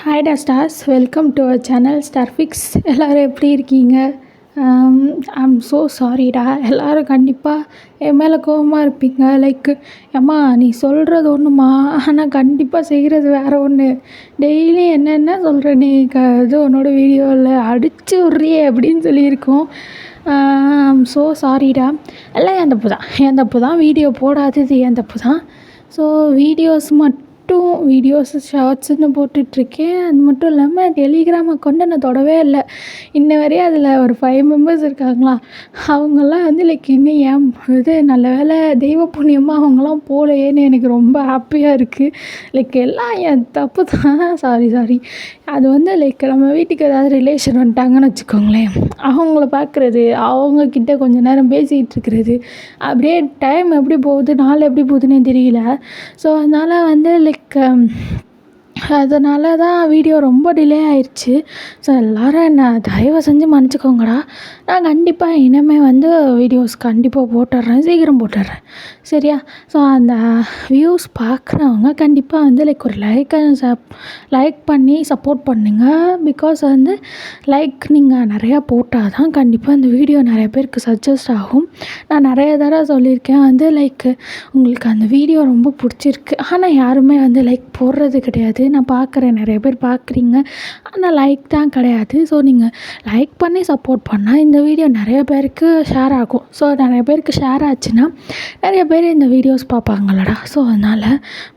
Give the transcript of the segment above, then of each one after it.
Hi டா stars, welcome to our channel Starfix. எல்லோரும் எப்படி இருக்கீங்க? ஐம் ஸோ சாரிடா. எல்லோரும் கண்டிப்பாக என் மேலே கோவமாக இருப்பீங்க. அம்மா நீ சொல்கிறது ஒன்றுமா, ஆனால் கண்டிப்பாக செய்கிறது வேறு ஒன்று. டெய்லி என்னென்ன சொல்கிற நீ இது உன்னோட வீடியோவில் அடித்து விட்றியே அப்படின்னு சொல்லியிருக்கோம். ஐம் ஸோ சாரிடா. எல்லாம் என் தப்பு தான் வீடியோ போடாதது என் தப்பு தான். ஸோ வீடியோஸ் ஷார்ட்ஸ்ன்னு போட்டுட்ருக்கேன். அது மட்டும் இல்லாமல் டெலிகிராம் அக்கௌண்ட்டை நான் தொடவே இல்லை. இன்ன வரையும் அதில் ஒரு 5 மெம்பர்ஸ் இருக்காங்களா. அவங்கெல்லாம் இன்னும் ஏன் இது நல்ல வேலை தெய்வ புண்ணியமாக அவங்களாம் போகலையேன்னு எனக்கு ரொம்ப ஹாப்பியாக இருக்குது. எல்லாம் என் தப்பு தான். சாரி. அது நம்ம வீட்டுக்கு ஏதாவது ரிலேஷன் வந்துட்டாங்கன்னு வச்சுக்கோங்களேன், அவங்கள பார்க்குறது, அவங்கக்கிட்ட கொஞ்சம் நேரம் பேசிகிட்டு இருக்கிறது, அப்படியே டைம் எப்படி போகுது, நாள் எப்படி போகுதுன்னே தெரியல. ஸோ அதனால தான் வீடியோ ரொம்ப டிலே ஆயிடுச்சு. ஸோ எல்லோரும் என்னை தயவு செஞ்சு மன்னிச்சிக்கோங்கடா. நான் கண்டிப்பாக இனிமேல் வீடியோஸ் கண்டிப்பாக போட்டுடுறேன், சீக்கிரம் போட்டுடுறேன், சரியா? ஸோ அந்த வியூஸ் பார்க்குறவங்க கண்டிப்பாக ஒரு லைக் பண்ணி சப்போர்ட் பண்ணுங்கள். பிகாஸ் லைக் நீங்கள் நிறையா போட்டால் தான் கண்டிப்பாக இந்த வீடியோ நிறைய பேருக்கு சஜஸ்ட் ஆகும். நான் நிறைய தடவை சொல்லியிருக்கேன், உங்களுக்கு அந்த வீடியோ ரொம்ப பிடிச்சிருக்கு, ஆனால் யாருமே லைக் போடுறது கிடையாது. நான் பார்க்குறேன், நிறைய பேர் பார்க்குறீங்க, ஆனால் லைக் தான் கிடையாது. ஸோ நீங்கள் லைக் பண்ணி சப்போர்ட் பண்ணால் இந்த வீடியோ நிறைய பேருக்கு ஷேர் ஆகும். ஸோ நிறைய பேருக்கு ஷேர் ஆச்சுன்னா நிறைய பேர் இந்த வீடியோஸ் பார்ப்பாங்களடா. ஸோ அதனால்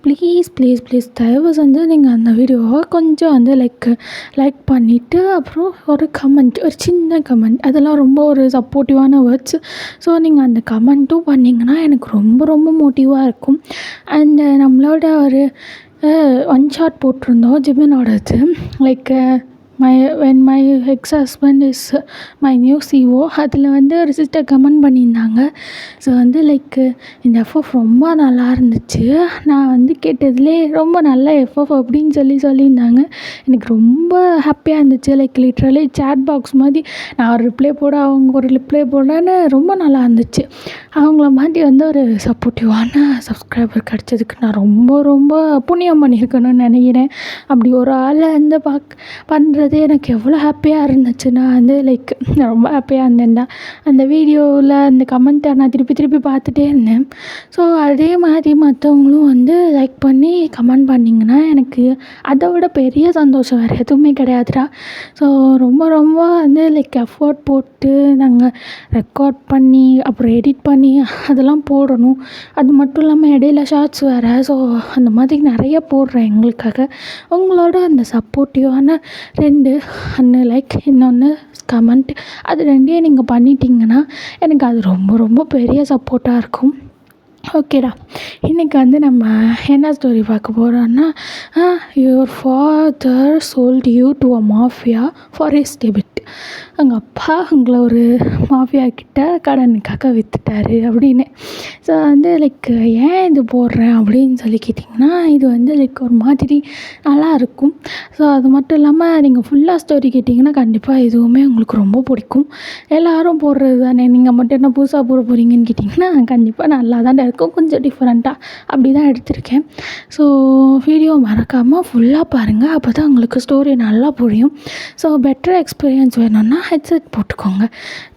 ப்ளீஸ் தயவு செஞ்சு நீங்கள் அந்த வீடியோவை கொஞ்சம் லைக் பண்ணிவிட்டு அப்புறம் ஒரு கமெண்ட், ஒரு சின்ன கமெண்ட், அதெல்லாம் ரொம்ப ஒரு சப்போர்ட்டிவான வேர்ட்ஸ். ஸோ நீங்கள் அந்த கமெண்ட்டும் பண்ணிங்கன்னா எனக்கு ரொம்ப ரொம்ப மோட்டிவாக இருக்கும். அண்டு நம்மளோட ஒரு ஒன் ஷாட் போட்டிருந்தோம் ஜிமினோடது, when my ex-husband is my new CEO. அதில் ஒரு சிஸ்டர் கமெண்ட் பண்ணியிருந்தாங்க. ஸோ இந்த எஃப்எஃப் ரொம்ப நல்லா இருந்துச்சு, நான் கேட்டதுலே ரொம்ப நல்ல எஃப்எஃப் அப்படின்னு சொல்லியிருந்தாங்க. எனக்கு ரொம்ப ஹாப்பியாக இருந்துச்சு. லிட்ரலி சேட் பாக்ஸ் மாதிரி நான் ஒரு ரிப்ளை போட, அவங்க ஒரு ரிப்ளை போடன்னு ரொம்ப நல்லா இருந்துச்சு. அவங்கள மாதிரி ஒரு சப்போர்ட்டிவான சப்ஸ்கிரைபர் கிடச்சதுக்கு நான் ரொம்ப ரொம்ப புண்ணியம் பண்ணியிருக்கணும்னு நினைக்கிறேன். அப்படி ஒரு ஆளை பண்ணுறது எனக்கு எவ்வளோ ஹாப்பியாக இருந்துச்சுன்னா நான் ரொம்ப ஹாப்பியாக இருந்தேன்டா. அந்த வீடியோவில் அந்த கமெண்ட்டை நான் திருப்பி பார்த்துட்டே இருந்தேன். ஸோ அதே மாதிரி மற்றவங்களும் லைக் பண்ணி கமெண்ட் பண்ணிங்கன்னா எனக்கு அதை விட பெரிய சந்தோஷம் வேறு எதுவுமே கிடையாதுடா. ஸோ ரொம்ப ரொம்ப எஃபோர்ட் போட்டு நாங்கள் ரெக்கார்ட் பண்ணி அப்புறம் எடிட் பண்ணி அதெல்லாம் போடணும். அது மட்டும் இல்லாமல் இடையில ஷார்ட்ஸ் வேறு. ஸோ அந்த மாதிரி நிறைய போடுறேன் எங்களுக்காக. உங்களோட அந்த சப்போர்ட்டிவான 2 ஒன்று லைக், இன்னொன்று கமெண்ட், அது 2ஐயும் நீங்கள் பண்ணிட்டீங்கன்னா எனக்கு அது ரொம்ப ரொம்ப பெரிய சப்போர்ட்டாக இருக்கும். ஓகேடா. இன்றைக்கி நம்ம என்ன ஸ்டோரி பார்க்க போகிறோன்னா, your father sold you to a mafia for his debit. எங்கள் அப்பா உங்களை ஒரு மாஃபியா கிட்ட கடனுக்காக விற்றுட்டாரு அப்படின்னு. ஸோ ஏன் இது போடுறேன் அப்படின்னு கேட்டிங்கன்னா, இது ஒரு மாதிரி நல்லாயிருக்கும். ஸோ அது மட்டும் இல்லாமல் நீங்கள் ஃபுல்லாக ஸ்டோரி கேட்டிங்கன்னா கண்டிப்பாக இதுவுமே உங்களுக்கு ரொம்ப பிடிக்கும். எல்லோரும் போடுறது தானே, நீங்கள் மட்டும் என்ன புதுசாக போட போகிறீங்கன்னு கேட்டிங்கன்னா கண்டிப்பாக நல்லா தான் இருக்கும், கொஞ்சம் டிஃப்ரெண்ட்டாக அப்படி தான் எடுத்திருக்கேன். ஸோ வீடியோ மறக்காமல் ஃபுல்லாக பாருங்கள், அப்போ தான் உங்களுக்கு ஸ்டோரி நல்லா புரியும். ஸோ பெட்டர் எக்ஸ்பீரியன்ஸ் வேணும்னா ஹெட்செட் போட்டுக்கோங்க.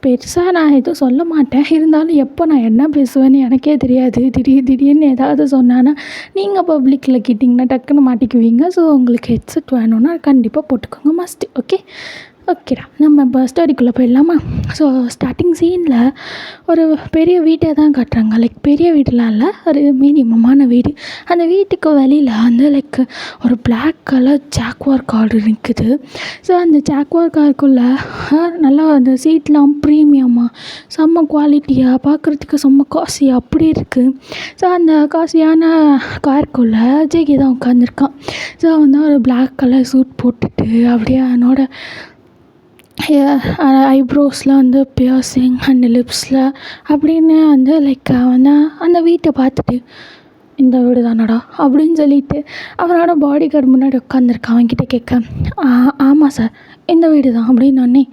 பெருசாக நான் எதுவும் சொல்ல மாட்டேன், இருந்தாலும் எப்போ நான் என்ன பேசுவேன்னு எனக்கே தெரியாது. திடீர்னு ஏதாவது சொன்னான்னா நீங்கள் பப்ளிக்கில் கேட்டிங்கன்னா டக்குன்னு மாட்டிக்குவீங்க. ஸோ உங்களுக்கு ஹெட்செட் வேணும்னா கண்டிப்பாக போட்டுக்கோங்க, மஸ்ட். ஓகேடா, நம்ம இப்போ ஸ்டோரிக்குள்ளே போயிடலாமா? ஸோ ஸ்டார்டிங் சீனில் ஒரு பெரிய வீட்டை தான் காட்டுறாங்க. பெரிய வீடெலாம் இல்லை, ஒரு மீடியமான வீடு. அந்த வீட்டுக்கு வெளியில் ஒரு பிளாக் கலர் ஜாக்வார் கார் நிற்குது. ஸோ அந்த ஜாக்வார் காருக்குள்ளே நல்லா அந்த சீட்லாம் ப்ரீமியமாக செம்ம குவாலிட்டியாக பார்க்குறதுக்கு செம்ம காஸ்ட்லியாக அப்படி இருக்குது. ஸோ அந்த காஸ்ட்லியான காருக்குள்ளே ஜேகி தான் உட்காந்துருக்கான். ஸோ ஒரு பிளாக் கலர் சூட் போட்டுட்டு அப்படியே அவனோட ஐப்ரோஸில் பியர்சிங் அண்ட் லிப்ஸில் அப்படின்னு அவன் அந்த வீட்டை பார்த்துட்டு, இந்த வீடு தானடா அப்படின்னு சொல்லிட்டு அவனோட பாடி கார்டு முன்னாடி உட்காந்துருக்கான். அவன்கிட்ட கேட்க, ஆமாம் சார், இந்த வீடு தான் அப்படின்னு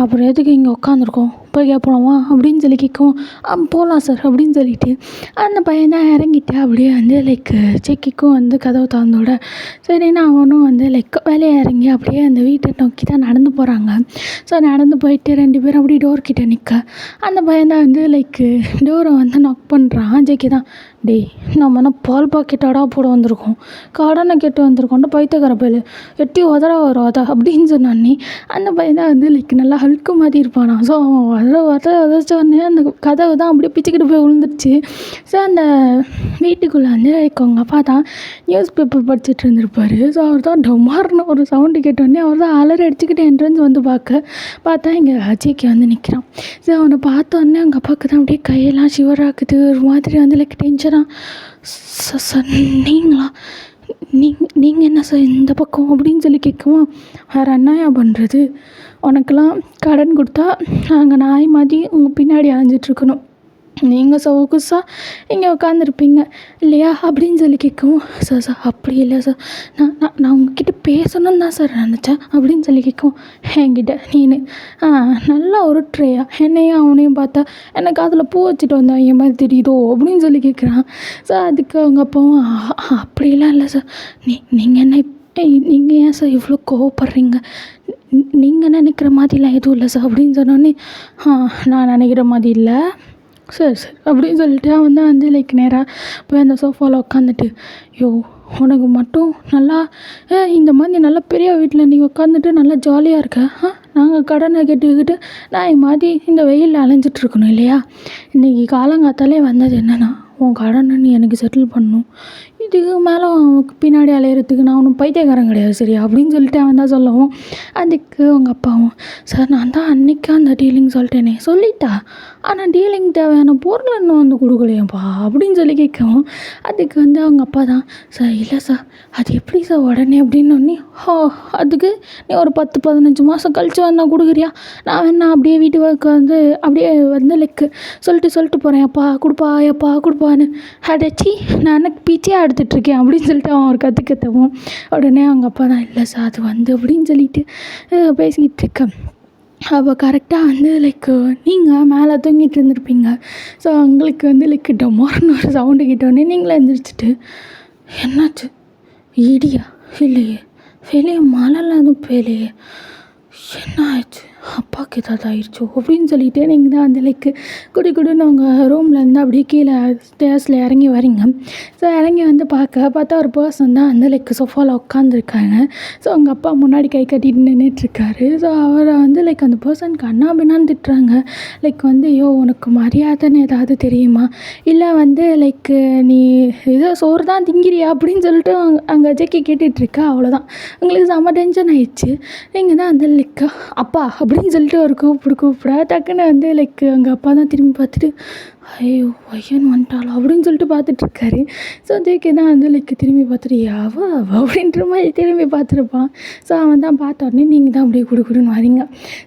அப்புறம் எதுக்கு இங்கே உட்காந்துருக்கோம் போய் கேட்போமா அப்படின்னு சொல்லி கேட்கவும் போகலாம் சார் அப்படின்னு சொல்லிட்டு அந்த பையன் தான் இறங்கிட்டு அப்படியே வந்து செக்கிக்கும் வந்து கதவை திறந்தோட சரின்னு அவனும் வந்து வேலையை இறங்கி அப்படியே அந்த வீட்டை நோக்கி தான் நடந்து போகிறாங்க. ஸோ நடந்து போயிட்டு 2 பேரும் அப்படியே டோர் கிட்டே நிற்க அந்த பையன் தான் வந்து டோரை வந்து நாக் பண்ணுறான். ஜெக்கி தான் டேய் நம்ம பால் பாக்கெட்டாடா போட வந்திருக்கோம், கடனை கேட்டு வந்திருக்கோன்ட்டு பைத்தியக்கார பையல் எட்டி உதற அப்படின்னு சொன்னானே. அந்த பையன் தான் வந்து நல்லா ஹல்க்கு மாதிரி இருப்பானா. ஸோ அவன் உதச்சோடனே அந்த கதவு தான் அப்படியே பிச்சுக்கிட்டு போய் விழுந்துருச்சு. ஸோ அந்த வீட்டுக்குள்ளே வந்து அவங்க அப்பா தான் நியூஸ் பேப்பர் படிச்சுட்டு இருந்திருப்பார். ஸோ அவர் தான் டொமார்னு ஒரு சவுண்டு கேட்டோடனே அவர் தான் அலறி அடிச்சுக்கிட்டு என்ட்ரன்ஸ் வந்து பார்த்தா இங்கே அஜய்க்கு வந்து நிற்கிறான். ஸோ அவனை பார்த்தோன்னே அவங்க அப்பாவுக்கு தான் அப்படியே கையெல்லாம் ஷிவராக்குது, ஒரு மாதிரி வந்து டென்ஷனாக சார் நீங்களா நீங்கள் என்ன சார் இந்த பக்கம் அப்படின்னு சொல்லி கேட்கவும் வேறு என்னையா பண்ணுறது, உனக்கெல்லாம் கடன் கொடுத்தா நாங்கள் நாய் மாதிரி உங்கள் பின்னாடி அலைஞ்சிட்ருக்கணும், நீங்கள் சொகுசாக இங்கே உட்காந்துருப்பீங்க இல்லையா அப்படின்னு சொல்லி கேட்கவும் சார் அப்படி இல்லை சார், நான் உங்ககிட்ட பேசணுன்னு தான் சார் நினச்சேன் அப்படின்னு சொல்லி கேட்கவும் என்கிட்ட நீனு நல்லா உருட்டுறியா, என்னையும் அவனையும் பார்த்தா எனக்கு அதில் பூ வச்சுட்டு வந்தேன் என் மாதிரி தெரியுதோ அப்படின்னு சொல்லி கேட்குறான். சார் அதுக்கு அவங்க அப்பாவும் அப்படிலாம் இல்லை சார், நீங்கள் என்ன நீங்கள் ஏன் சார் இவ்வளோ கோவப்படுறீங்க, நீங்கள் நினைக்கிற மாதிரிலாம் எதுவும் இல்லை சார் அப்படின்னு சொன்னோன்னே நான் நினைக்கிற மாதிரி இல்லை சரி அப்படின்னு சொல்லிட்டு அவன் தான் வந்து நேராக போய் அந்த சோஃபாவில் உட்காந்துட்டு உனக்கு மட்டும் நல்லா இந்த மாதிரி நல்லா பெரிய வீட்டில் நீ உட்காந்துட்டு நல்லா ஜாலியாக இருக்க, நாங்கள் கடனை கேட்டுக்கிட்டு நான் மாதிரி இந்த வெயிலில் அலைஞ்சிட்ருக்கணும் இல்லையா, இன்றைக்கி காலங்காத்தாலே வந்தது என்னென்னா உன் கடனை நீ எனக்கு செட்டில் பண்ணணும், இதுக்கு மேலே அவனுக்கு பின்னாடி அலையிறதுக்கு நான் ஒன்றும் பைத்தியக்காரன் கிடையாது சரியா அப்படின்னு சொல்லிட்டு அவன் தான் சொல்லவும் அதுக்கு அவங்க அப்பாவும் சார் நான் தான் அன்றைக்கி அந்த டீலிங் சொல்லிட்டேனே சொல்லிட்டா, ஆனால் டீலிங் தேவையான பொருள் இன்னும் வந்து கொடுக்கலையப்பா அப்படின்னு சொல்லி கேட்கவும் அதுக்கு வந்து அவங்க அப்பா தான் சார் இல்லை சார் அது எப்படி சார் உடனே அப்படின்னு அதுக்கு நீ ஒரு 10-15 மாதம் கழிச்சு வந்தால் கொடுக்குறியா, நான் வேணா அப்படியே வீட்டுக்கு வந்து அப்படியே வந்து சொல்லிட்டு போகிறேன் எப்பா கொடுப்பான்னு அடைச்சி நான் எனக்கு பீச்சே எடுத்துகிட்ருக்கேன் அப்படின்னு சொல்லிட்டு அவன் ஒரு கற்றுக்கத்தவும் உடனே அவங்க அப்பா தான் இல்லை சார் அது வந்து அப்படின்னு சொல்லிட்டு பேசிக்கிட்டு இருக்கேன். அப்போ கரெக்டாக வந்து நீங்கள் மேலே தூங்கிட்டு இருந்திருப்பீங்க. ஸோ உங்களுக்கு வந்து டொமார்னு ஒரு சவுண்டு கேட்டோடனே நீங்களே எழுந்திரிச்சிட்டு என்னாச்சு இடியா இல்லையே வெளியே மழைலாம் எதுவும் பெய்யலையே என்ன ஆயிடுச்சு அப்பாவுக்கு ஏதாவது ஆயிடுச்சோ அப்படின்னு சொல்லிட்டு நீங்கள் தான் வந்து குடுன்னு அவங்க ரூம்லேருந்து அப்படியே கீழே ஸ்டேர்ஸில் இறங்கி வரீங்க. ஸோ இறங்கி வந்து பார்த்தா ஒரு பர்சன் தான் வந்து சோஃபாவில் உட்காந்துருக்காங்க. ஸோ அவங்க அப்பா முன்னாடி கை கட்டிட்டு நின்றுட்டுருக்காரு. ஸோ அவரை வந்து அந்த பர்சனுக்கு அண்ணாபின்னான்னு திட்டுறாங்க. வந்து உனக்கு மரியாதைன்னு ஏதாவது தெரியுமா, இல்லை வந்து நீ ஏதோ சோறு தான் திங்கிறியா அப்படின்னு சொல்லிட்டு அங்கே அஜய்க்கு கேட்டுட்ருக்கா. அவ்வளோதான் உங்களுக்கு செம்ம டென்ஷன் ஆயிடுச்சு. நீங்கள் தான் வந்து அப்பா அப்படின்னு சொல்லிட்டு ஒரு கூப்பிட டக்குன்னு வந்து அவங்க அப்பா தான் திரும்பி பார்த்துட்டு ஐயோ பையன் வந்துட்டாளா அப்படின்னு சொல்லிட்டு பார்த்துட்ருக்காரு. ஸோ ஜேகே தான் வந்து திரும்பி பார்த்துட்டு அவ அப்படின்ற மாதிரி திரும்பி பார்த்துருப்பான். ஸோ அவன் தான் பார்த்த உடனே நீங்கள் தான் அப்படியே குடுன்னு வரீங்க.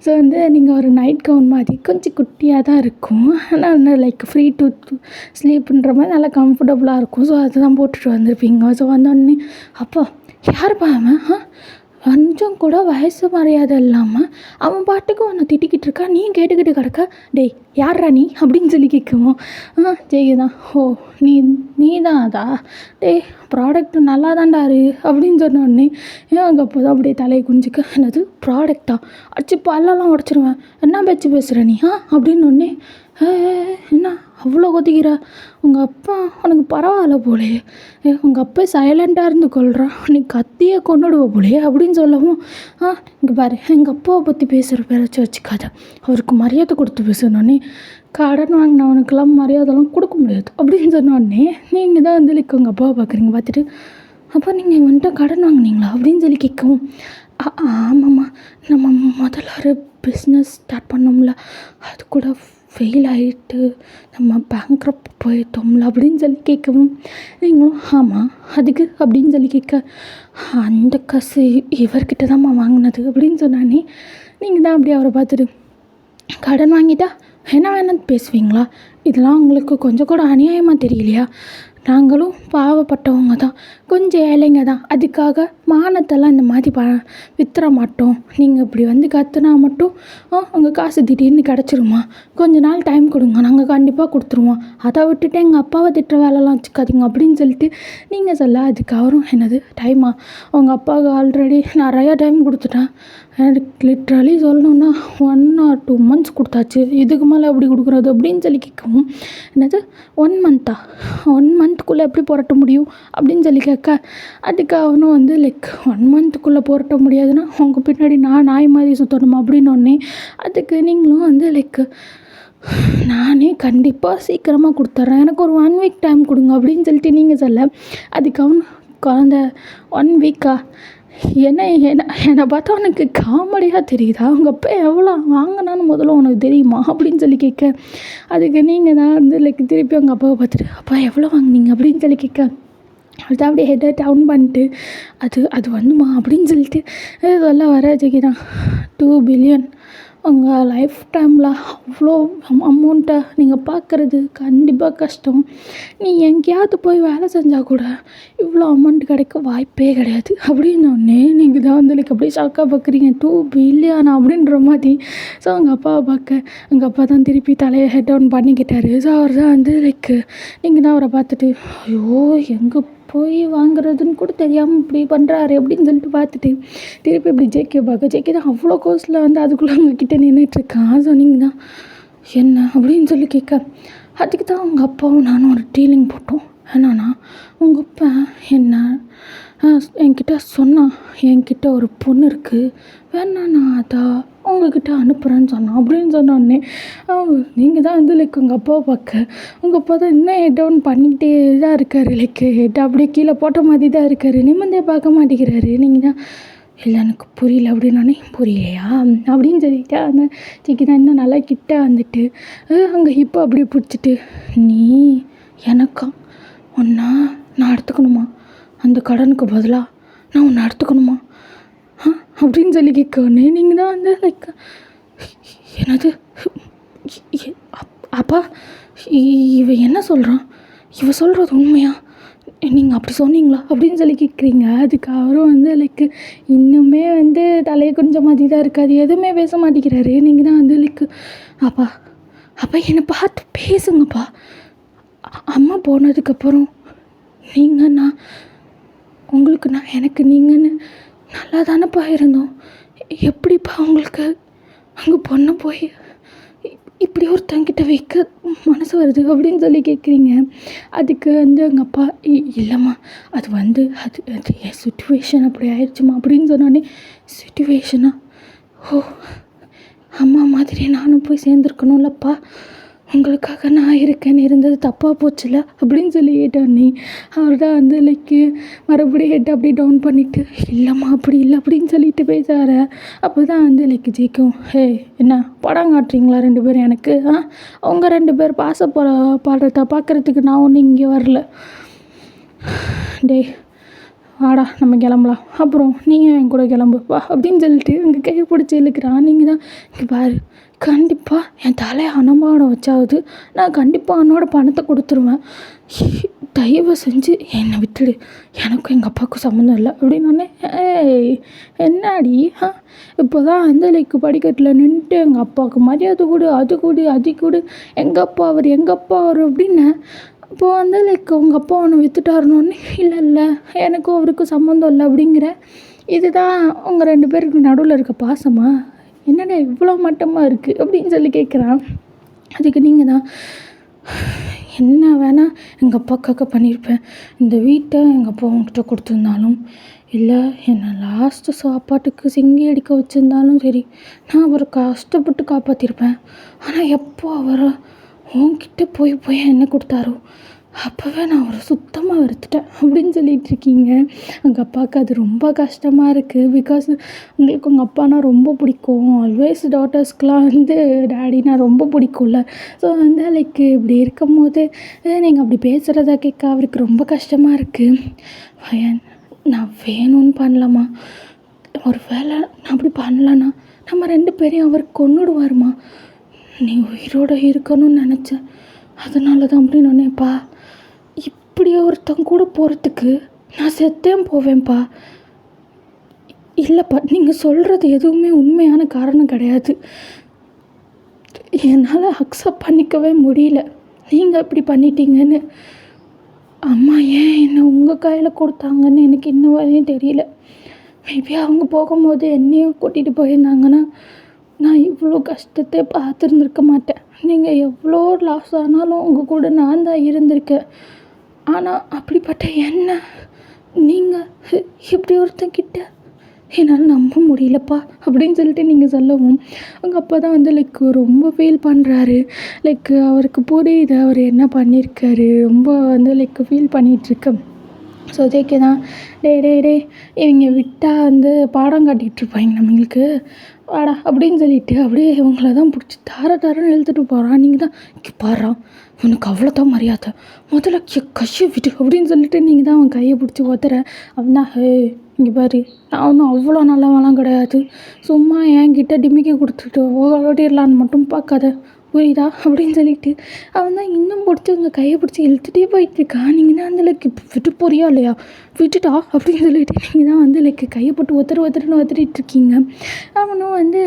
ஸோ வந்து நீங்கள் ஒரு நைட் கவுன் மாதிரி கொஞ்சம் குட்டியாக தான் இருக்கும், ஆனால் வந்து ஃப்ரீ டு ஸ்லீப்புன்ற மாதிரி நல்லா கம்ஃபர்டபுளாக இருக்கும். ஸோ அதை தான் போட்டுட்டு வந்திருப்பீங்க. ஸோ வந்தோடனே அப்பா யாருப்பா அவன், கொஞ்சம் கூட வயசு மரியாதை இல்லாமல் அவன் பாட்டுக்கு உன்னை திட்டிக்கிட்டு இருக்கா, நீ கேட்டுக்கிட்டு கிடக்க, டேய் யார்ரா நீ அப்படின்னு சொல்லி கேட்குவோம். ஜெய் தான் நீ தான் அதா, டேய் ப்ராடக்ட் நல்லா தான்டாரு அப்படின்னு சொன்னோடனே அங்கே அப்போ தான் அப்படியே தலையை குஞ்சிக்க என்னது ப்ராடக்டா அடிச்சு பல்லெல்லாம் உடச்சிருவேன், என்ன பேசுகிற நீ அப்படின்னு ஒன்னே என்ன அவ்வளோ கொதிக்கிற, உங்கள் அப்பா உனக்கு பரவாயில்ல போலே, உங்கள் அப்பா சைலண்ட்டாக இருந்து கொள்கிறான், நீ கத்தியே கொண்டுடுவ போலே அப்படின்னு சொல்லவும் இங்கே பாரு எங்கள் அப்பாவை பற்றி பேசுகிற பேராச்சும் வச்சுக்காத, அவருக்கு மரியாதை கொடுத்து பேசணுன்னே, கடன் வாங்கினவனுக்கெல்லாம் மரியாதைலாம் கொடுக்க முடியாது அப்படின்னு சொன்னோடனே நீங்கள் தான் வந்து உங்கள் அப்பாவை பார்க்குறீங்க. பார்த்துட்டு அப்போ நீங்கள் வந்துட்டு கடன் வாங்கினீங்களா அப்படின்னு சொல்லி கேட்கவும் ஆமாம்மா நம்ம முதல்ல ஒரு பிஸ்னஸ் ஸ்டார்ட் பண்ணோம்ல அது கூட ஃபெயில் ஆகிட்டு நம்ம பேங்க்ரப்ட் போயிட்டோம்ல அப்படின்னு சொல்லி கேட்கவும் நீங்களும் ஆமாம் அதுக்கு அப்படின்னு சொல்லி கேட்க அந்த காசு இவர்கிட்ட தான்மா வாங்கினது அப்படின்னு சொன்னானே நீங்கள் தான் அப்படியே அவரை பார்த்துட்டு கடன் வாங்கிட்டா என்ன வேணாலும் பேசுவீங்களா, இதெல்லாம் உங்களுக்கு கொஞ்சம் கூட அநியாயமாக தெரியலையா, நாங்களும் பாவப்பட்டவங்க தான், கொஞ்சம் ஏழைங்க தான். அதுக்காக மானத்தெல்லாம் இந்த மாதிரி வித்துற மாட்டோம். நீங்கள் இப்படி வந்து கற்றுனா மட்டும் உங்கள் காசு திடீர்னு கிடச்சிருமா? கொஞ்ச நாள் டைம் கொடுங்க, நாங்கள் கண்டிப்பாக கொடுத்துருவோம். அதை விட்டுட்டு எங்கள் அப்பாவை திட்டுற வேலைலாம் வச்சுக்காதீங்க அப்படின்னு சொல்லிட்டு நீங்கள் சொல்ல, அதுக்கு அவரும் என்னது டைமா? உங்கள் அப்பாவுக்கு ஆல்ரெடி நிறையா டைம் கொடுத்துட்டேன். எனக்கு லிட்ரலி சொல்லணுன்னா 1 or 2 months கொடுத்தாச்சு, இதுக்கு மேலே எப்படி கொடுக்குறது அப்படின்னு சொல்லி கேட்கவும், என்னது 1 month 1 monthக்குள்ளே எப்படி புரட்ட முடியும் அப்படின்னு சொல்லி கேட்க, அதுக்கு அவனும் வந்து லைக் 1 monthக்குள்ளே புரட்ட முடியாதுன்னா உங்கள் பின்னாடி நான் நாய் மாதிரி சுற்றணுமா அப்படின்னு ஒன்னே, அதுக்கு நீங்களும் வந்து லைக் நானே கண்டிப்பாக சீக்கிரமாக கொடுத்துட்றேன், எனக்கு ஒரு 1 week டைம் கொடுங்க அப்படின்னு சொல்லிட்டு நீங்கள் சொல்ல, அதுக்கு அவன் குழந்த 1 week என்னை பார்த்தா உனக்கு காமெடியாக தெரியுதா? அவங்க அப்பா எவ்வளோ வாங்கினான்னு முதல்ல உனக்கு தெரியுமா அப்படின்னு சொல்லி கேட்க, அதுக்கு நீங்கள் தான் வந்து லைக் திருப்பி அவங்க அப்பாவை பார்த்துட்டு அப்பா எவ்வளோ வாங்கினீங்க அப்படின்னு சொல்லி கேட்க, அது அப்படியே ஹெட்டை டவுன் பண்ணிட்டு அது வந்துமா அப்படின்னு சொல்லிட்டு சொல்ல வர ஜெகிதான் 2 billion உங்கள் லைஃப் டைமில் அவ்வளோ அமௌண்ட்டை நீங்கள் பார்க்குறது கண்டிப்பாக கஷ்டம். நீ எங்கேயாவது போய் வேலை செஞ்சால் கூட இவ்வளோ அமௌண்ட் கிடைக்க வாய்ப்பே கிடையாது அப்படின்னோடனே நீங்கள் தான் வந்து லைக் அப்படியே ஷாக்காக பார்க்குறீங்க. 2 billion அப்படின்ற மாதிரி. ஸோ அவங்க அப்பாவை பார்க்க எங்கள் அப்பா தான் திருப்பி தலையை ஹெட் டவுன் பண்ணிக்கிட்டாரு. ஸோ அவர் தான் வந்து லைக் நீங்கள் தான் அவரை பார்த்துட்டு ஐயோ எங்கே போய் வாங்குறதுன்னு கூட தெரியாமல் இப்படி பண்ணுறாரு அப்படின்னு சொல்லிட்டு பார்த்துட்டு திருப்பி இப்படி ஜேகே பார்க்க, ஜேகே தான் அவ்வளோ கோர்ஸில் வந்து அதுக்குள்ளே அவங்கக்கிட்ட நின்றுட்டுருக்கான். ஸோ நீங்கள் தான் என்ன அப்படின்னு சொல்லி கேட்க, அதுக்கு தான் அவங்க அப்பாவும் நானும் ஒரு டீலிங் போட்டோம். என்னன்னா உங்கள் அப்பா என்ன என்கிட்ட சொன்னான், என்கிட்ட ஒரு பொண்ணு இருக்குது, வேணா நான் அதை உங்ககிட்ட அனுப்புகிறேன்னு சொன்னான் அப்படின்னு சொன்னோடனே நீங்கள் தான் வந்து லைக் உங்கள் அப்பாவை பார்க்க, உங்கள் அப்பா தான் இன்னும் ஹெட் டவுன் பண்ணிக்கிட்டே தான் இருக்கார். லைக் ஹெட் அப்படியே கீழே போட்ட மாதிரி தான் இருக்கார், நிம்மதியாக பார்க்க மாட்டேங்கிறாரு. நீங்கள் தான் இல்லை எனக்கு புரியல அப்படின்னோடனே புரியலையா அப்படின்னு சொல்லிட்டு அந்த சிக்கி தான் இன்னும் நல்லா கிட்ட வந்துட்டு அங்கே ஹிப்பை அப்படியே பிடிச்சிட்டு நீ எனக்கா ஒன்றா நான் எடுத்துக்கணுமா, அந்த கடனுக்கு பதிலாக நான் ஒன்று எடுத்துக்கணுமா அப்படின்னு சொல்லி கேட்கணே. நீங்கள் தான் வந்து லைக் என்னது அப்பா இவ என்ன சொல்கிறான், இவ சொல்கிறது உண்மையா, நீங்கள் அப்படி சொன்னீங்களா அப்படின்னு சொல்லி கேட்குறீங்க. அதுக்கு அவரும் வந்து லைக் இன்னுமே வந்து தலையை கொஞ்சம் மாதிரி தான் இருக்காது, எதுவுமே பேச மாட்டேங்கிறாரு. நீங்கள் தான் வந்து லைக் அப்பா என்னை பார்த்து பேசுங்கப்பா, அம்மா போனதுக்கப்புறம் நீங்கள் உங்களுக்கு எனக்கு நீங்கன்னு நல்லா தானேப்பா இருந்தோம், எப்படிப்பா உங்களுக்கு அங்கே பொண்ணை போய் இப்படி ஒருத்தங்கிட்ட வைக்க மனசு வருது அப்படின்னு சொல்லி கேட்குறீங்க. அதுக்கு வந்து எங்கள் அப்பா இல்லைம்மா அது வந்து அது என் சுச்சுவேஷன் அப்படி ஆயிடுச்சுமா அப்படின்னு சொன்னானே. சுச்சுவேஷனா? ஓ அம்மா மாதிரி நானும் போய் சேர்ந்துருக்கணும்லப்பா, உங்களுக்காக நான் இருக்கேன்னு இருந்தது தப்பாக போச்சுல அப்படின்னு சொல்லி கேட்டானே. அவர் தான் வந்து லைக்கு மறுபடியும் ஹெட் அப்படி டவுன் பண்ணிவிட்டு இல்லைம்மா அப்படி இல்லை அப்படின்னு சொல்லிட்டு பேசார. அப்போ தான் வந்து லைக் ஜெயிக்கும், ஹே என்ன படம் காட்டுறீங்களா 2 பேரும் எனக்கு? அவங்க 2 பேர் பாடுறத பார்க்குறதுக்கு நான் ஒன்றும் இங்கே வரல, டே வாடா நம்ம கிளம்பலாம், அப்புறம் நீங்கள் என் கூட கிளம்பு வா அப்படின்னு சொல்லிட்டு எங்கள் கையை பிடிச்சி இழுக்கிறான். நீங்கள் தான் இங்கே பாரு, கண்டிப்பாக என் தலையை அனுமானம் வச்சாவது நான் கண்டிப்பாக அவனோட பணத்தை கொடுத்துருவேன், தயவு செஞ்சு என்னை விட்டுடு, எனக்கும் எங்கள் அப்பாவுக்கும் சம்மந்தம் இல்லை அப்படின்னோடனே என்னாடி இப்போ தான் வந்து லைக் படிக்கட்டில் நின்றுட்டு எங்கள் அப்பாவுக்கு மரியாதை கொடு, அது கொடு, அது கொடு, எங்கள் அப்பா அவர் அப்படின்னு. அப்போது வந்து லைக் உங்கள் அப்பா அவனை விற்றுட்டாருனோடனே இல்லை எனக்கும் அவருக்கும் சம்மந்தம் இல்லை அப்படிங்கிற. இதுதான் உங்கள் 2 பேருக்கு நடுவில் இருக்க பாசமா? என்னடா இவ்வளோ மட்டமாக இருக்குது அப்படின்னு சொல்லி கேட்குறான். அதுக்கு நீங்கள் தான் என்ன வேணால் எங்கள் அப்பாக்காக பண்ணியிருப்பேன், இந்த வீட்டை எங்கள் அப்பா அவங்ககிட்ட கொடுத்துருந்தாலும் இல்லை என்னை லாஸ்ட்டு சாப்பாட்டுக்கு சிங்கி அடிக்க வச்சுருந்தாலும் சரி, நான் அவரை கஷ்டப்பட்டு காப்பாற்றிருப்பேன். ஆனால் எப்போ அவரை உன்கிட்ட போய் என்ன கொடுத்தாரோ அப்போவே நான் அவரை சுத்தமாக வெறுத்துட்டேன் அப்படின்னு சொல்லிகிட்டு இருக்கீங்க. எங்கள் அப்பாவுக்கு அது ரொம்ப கஷ்டமாக இருக்குது. பிகாஸ் உங்களுக்கு உங்கள் அப்பானா ரொம்ப பிடிக்கும், ஆல்வேஸ் டாட்டர்ஸ்க்கெலாம் வந்து டேடினா ரொம்ப பிடிக்கும்ல. ஸோ வந்து லைக் இப்படி இருக்கும் போது நீங்கள் அப்படி பேசுகிறதா கேட்க அவருக்கு ரொம்ப கஷ்டமாக இருக்குது. ஃபயன் நான் வேணும்னு பண்ணலாமா, ஒரு வேளை நான் அப்படி பண்ணலன்னா நம்ம 2 பேரையும் அவர் கொன்னுடுவாருமா, நீ உயிரோடு இருக்கணும்னு நினச்சேன் அதனால தான் அப்படின்னு நினைப்பா. இப்படி ஒருத்தன் கூட போகிறதுக்கு நான் செத்தேன் போவேன்ப்பா. இல்லைப்பா, நீங்கள் சொல்கிறது எதுவுமே உண்மையான காரணம் கிடையாது. என்னால் அக்செப்ட் பண்ணிக்கவே முடியல நீங்கள் இப்படி பண்ணிட்டீங்கன்னு. அம்மா ஏன் என்னை உங்கள் கையில் கொடுத்தாங்கன்னு எனக்கு இன்னும் வரையும் தெரியல. மேபி அவங்க போகும்போது என்னையும் கூட்டிகிட்டு போயிருந்தாங்கன்னா நான் இவ்வளோ கஷ்டத்தை பார்த்துருந்துருக்க மாட்டேன். நீங்கள் எவ்வளோ லாஸ் ஆனாலும் உங்கள் கூட நான் தான் இருந்திருக்கேன். ஆனால் அப்படிப்பட்ட என்ன நீங்கள் இப்படி ஒருத்தங்கிட்ட என்னால் நம்ப முடியலப்பா அப்படின்னு சொல்லிட்டு நீங்கள் சொல்லவும் உங்கள் அப்பா தான் வந்து ரொம்ப ஃபீல் பண்ணுறாரு. அவருக்கு புரியுது அவர் என்ன பண்ணியிருக்காரு. ரொம்ப வந்து ஃபீல் பண்ணிகிட்ருக்கேன். ஸோ ஜேகே தான் டே இவங்க விட்டால் வந்து பாடம் காட்டிகிட்ருப்பாங்க நம்மளுக்கு, வாடா அப்படின்னு சொல்லிட்டு அப்படியே இவங்கள தான் பிடிச்சி தாரன்னு இழுத்துட்டு போகிறான். நீங்கள் தான் இங்கே பாடுறான், உனக்கு அவ்வளோதான் மரியாதை, முதல்ல கையை விட்டு அப்படின்னு சொல்லிட்டு நீங்கள் தான் அவன் கையை பிடிச்சி ஒத்துற. அவன் தான் இங்கே பாரு, நான் ஒன்றும் அவ்வளோ நல்லவெல்லாம் கிடையாது, சும்மா என்கிட்ட டிமிக்கி கொடுத்துட்டு ஓடிடலான்னு மட்டும் பார்க்காத, புரியுதா அப்படின்னு சொல்லிட்டு அவன் தான் இன்னும் பிடிச்சி உங்கள் கையை பிடிச்சி இழுத்துட்டே போயிட்டுருக்கான். நீங்கள் தான் வந்து விட்டு போறியா இல்லையா, விட்டுட்டா அப்படின்னு சொல்லிட்டு நீங்கள் தான் வந்து கையை போட்டு ஒத்துருன்னு ஒத்துட்டிருக்கீங்க. அவனும் வந்து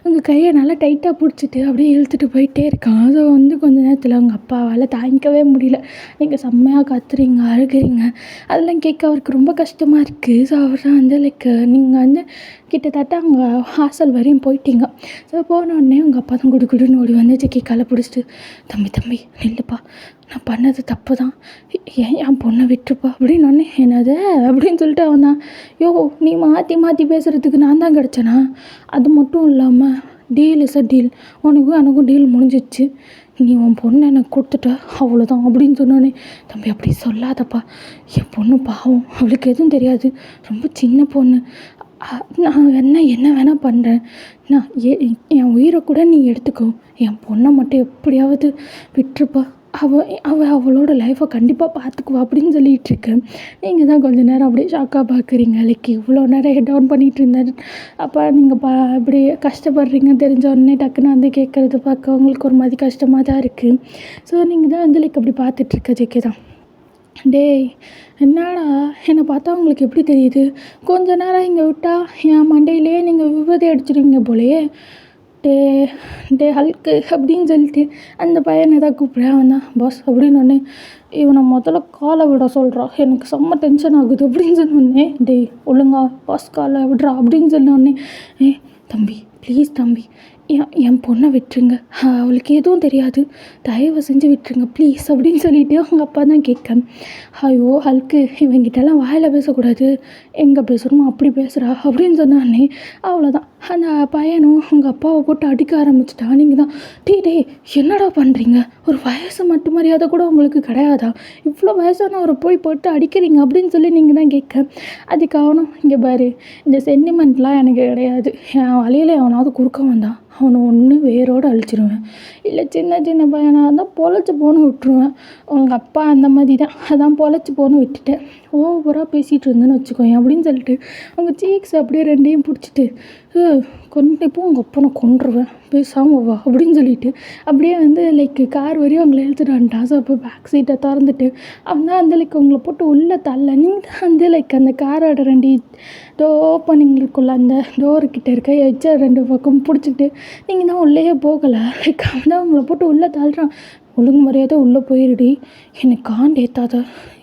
உங்கள் கையை நல்லா டைட்டாக பிடிச்சிட்டு அப்படியே இழுத்துட்டு போயிட்டே இருக்கான். ஸோ வந்து கொஞ்ச நேரத்தில் அவங்க அப்பாவால் தாங்கிக்கவே முடியல. நீங்கள் செம்மையாக கத்துறீங்க, அழுகிறீங்க, அதெல்லாம் கேட்க அவருக்கு ரொம்ப கஷ்டமாக இருக்குது. ஸோ அவர் தான் வந்து நீங்கள் வந்து கிட்டத்தட்ட அவங்க ஹாஸ்டல் வரையும் போயிட்டீங்க. ஸோ போனோடனே உங்கள் அப்பா தான் குடுன்னு ஓடி வந்து ஜெக்கி காலை பிடிச்சிட்டு, தம்பி நில்லுப்பா, நான் பண்ணது தப்பு தான், என் பொண்ணை விட்டுருப்பா அப்படின்னு என்னது அப்படின்னு சொல்லிட்டு அவன் தான், நீ மாற்றி பேசுகிறதுக்கு நான் தான் கிடச்சேனா, அது மட்டும் இல்லாமல் டீல் இஸ் அ டீல், எனக்கும் டீல் முடிஞ்சிச்சு, நீ உன் பொண்ணை எனக்கு கொடுத்துட்ட அவ்வளோதான் அப்படின்னு சொன்னோன்னே, தம்பி அப்படி சொல்லாதப்பா, என் பொண்ணு பாவம், அவளுக்கு எதுவும் தெரியாது, ரொம்ப சின்ன பொண்ணு, நான் என்ன வேணால் பண்ணுறேன், நான் என் உயிரை கூட நீ எடுத்துக்கோ, என் பொண்ணை மட்டும் எப்படியாவது விட்டுருப்பா, அவளோட லைஃப்பை கண்டிப்பாக பார்த்துக்குவா அப்படின்னு சொல்லிகிட்ருக்கேன். நீங்கள் தான் கொஞ்சம் நேரம் அப்படியே ஷாக்காக பார்க்குறீங்க. இவ்வளோ நேரம் ஹெட் டவுன் பண்ணிகிட்டு இருந்தேன், அப்போ நீங்கள் இப்படி கஷ்டப்படுறீங்க தெரிஞ்ச உடனே டக்குன்னு வந்து கேட்குறது பார்க்க உங்களுக்கு ஒரு மாதிரி கஷ்டமாக தான் இருக்குது. ஸோ நீங்கள் தான் வந்து அப்படி பார்த்துட்ருக்க ஜெக்கே தான். டேய் என்னடா என்னை பார்த்தா உங்களுக்கு எப்படி தெரியுது, கொஞ்ச நேரம் இங்கே விட்டால் என் மண்டையிலே நீங்கள் விபதி அடிச்சிடுவீங்க போலையே, டே ஹல்க்கு அப்படின்னு சொல்லிட்டு அந்த பையனை தான் கூப்பிட்றேன். அவன் தான் பாஸ் அப்படின்னு இவனை முதல்ல காலை விட சொல்கிறான், எனக்கு செம்ம டென்ஷன் ஆகுது அப்படின்னு சொன்னோடனே, டேய் ஒழுங்கா பாஸ் காலை விடுறா அப்படின்னு சொன்னோடனே, தம்பி ப்ளீஸ் தம்பி என் பொண்ணை விட்டுருங்க, அவளுக்கு எதுவும் தெரியாது, தயவு செஞ்சு விட்டுருங்க ப்ளீஸ் அப்படின்னு சொல்லிவிட்டு அவங்க அப்பா தான் கேட்க, ஐயோ ஹல்க்கு இவங்கிட்டலாம் வாயில் பேசக்கூடாது, எங்கே பேசுகிறோமோ அப்படி பேசுகிறா அப்படின்னு சொன்னானே, அவ்வளோதான் அந்த பையனும் உங்கள் அப்பாவை போட்டு அடிக்க ஆரம்பிச்சிட்டா. நீங்கள் தான் டே என்னடா பண்ணுறீங்க, ஒரு வயசு மட்டும் மரியாதை கூட உங்களுக்கு கிடையாதா, இவ்வளோ வயசானவரை போட்டு அடிக்கிறீங்க அப்படின்னு சொல்லி நீங்கள் தான் கேட்க, அதுக்கு அவனும் இங்கே பாரு, இந்த சென்டிமெண்ட்லாம் எனக்கு கிடையாது, என் வழியில் எவனாவது குறுக்க வந்தான் அவனை ஒன்று வேரோடு அழிச்சிடுவேன், இல்லை சின்ன பையனாக இருந்தால் பொழைச்சி போன்னு விட்டுருவேன், உங்கள் அப்பா அந்த மாதிரி தான், அதான் பொழைச்சி போன்னு விட்டுட்டேன், ஓவராக பேசிகிட்டு இருந்தேன்னு வச்சுக்கோங்க அப்படின்னு சொல்லிட்டு அவங்க சீக்ஸ் அப்படியே ரெண்டையும் பிடிச்சிட்டு, இப்போ உங்கள் அப்பா நான் கொன்றுவேன், பேசாமல் வா அப்படின்னு சொல்லிட்டு அப்படியே வந்து கார் வரையும் அவங்கள எழுத்துட்டு வந்துட்டான். ஸோ அப்போ பேக் சீட்டை திறந்துட்டு அவன் தான் வந்து உங்களை போட்டு உள்ளே தள்ள, நீங்கள் தான் வந்து அந்த காரோட 2 ஓப்பனிங் இருக்குள்ள அந்த டோருக்கிட்ட இருக்க எச்சை 2 பக்கம் பிடிச்சிட்டு நீங்கள் தான் உள்ளேயே போகலை, அவன் தான் உங்களை போட்டு உள்ளே தள்ளுறான், ஒழுங்கு மரியாதை உள்ளே போயிடுடி, என்னை ஏற்றாத,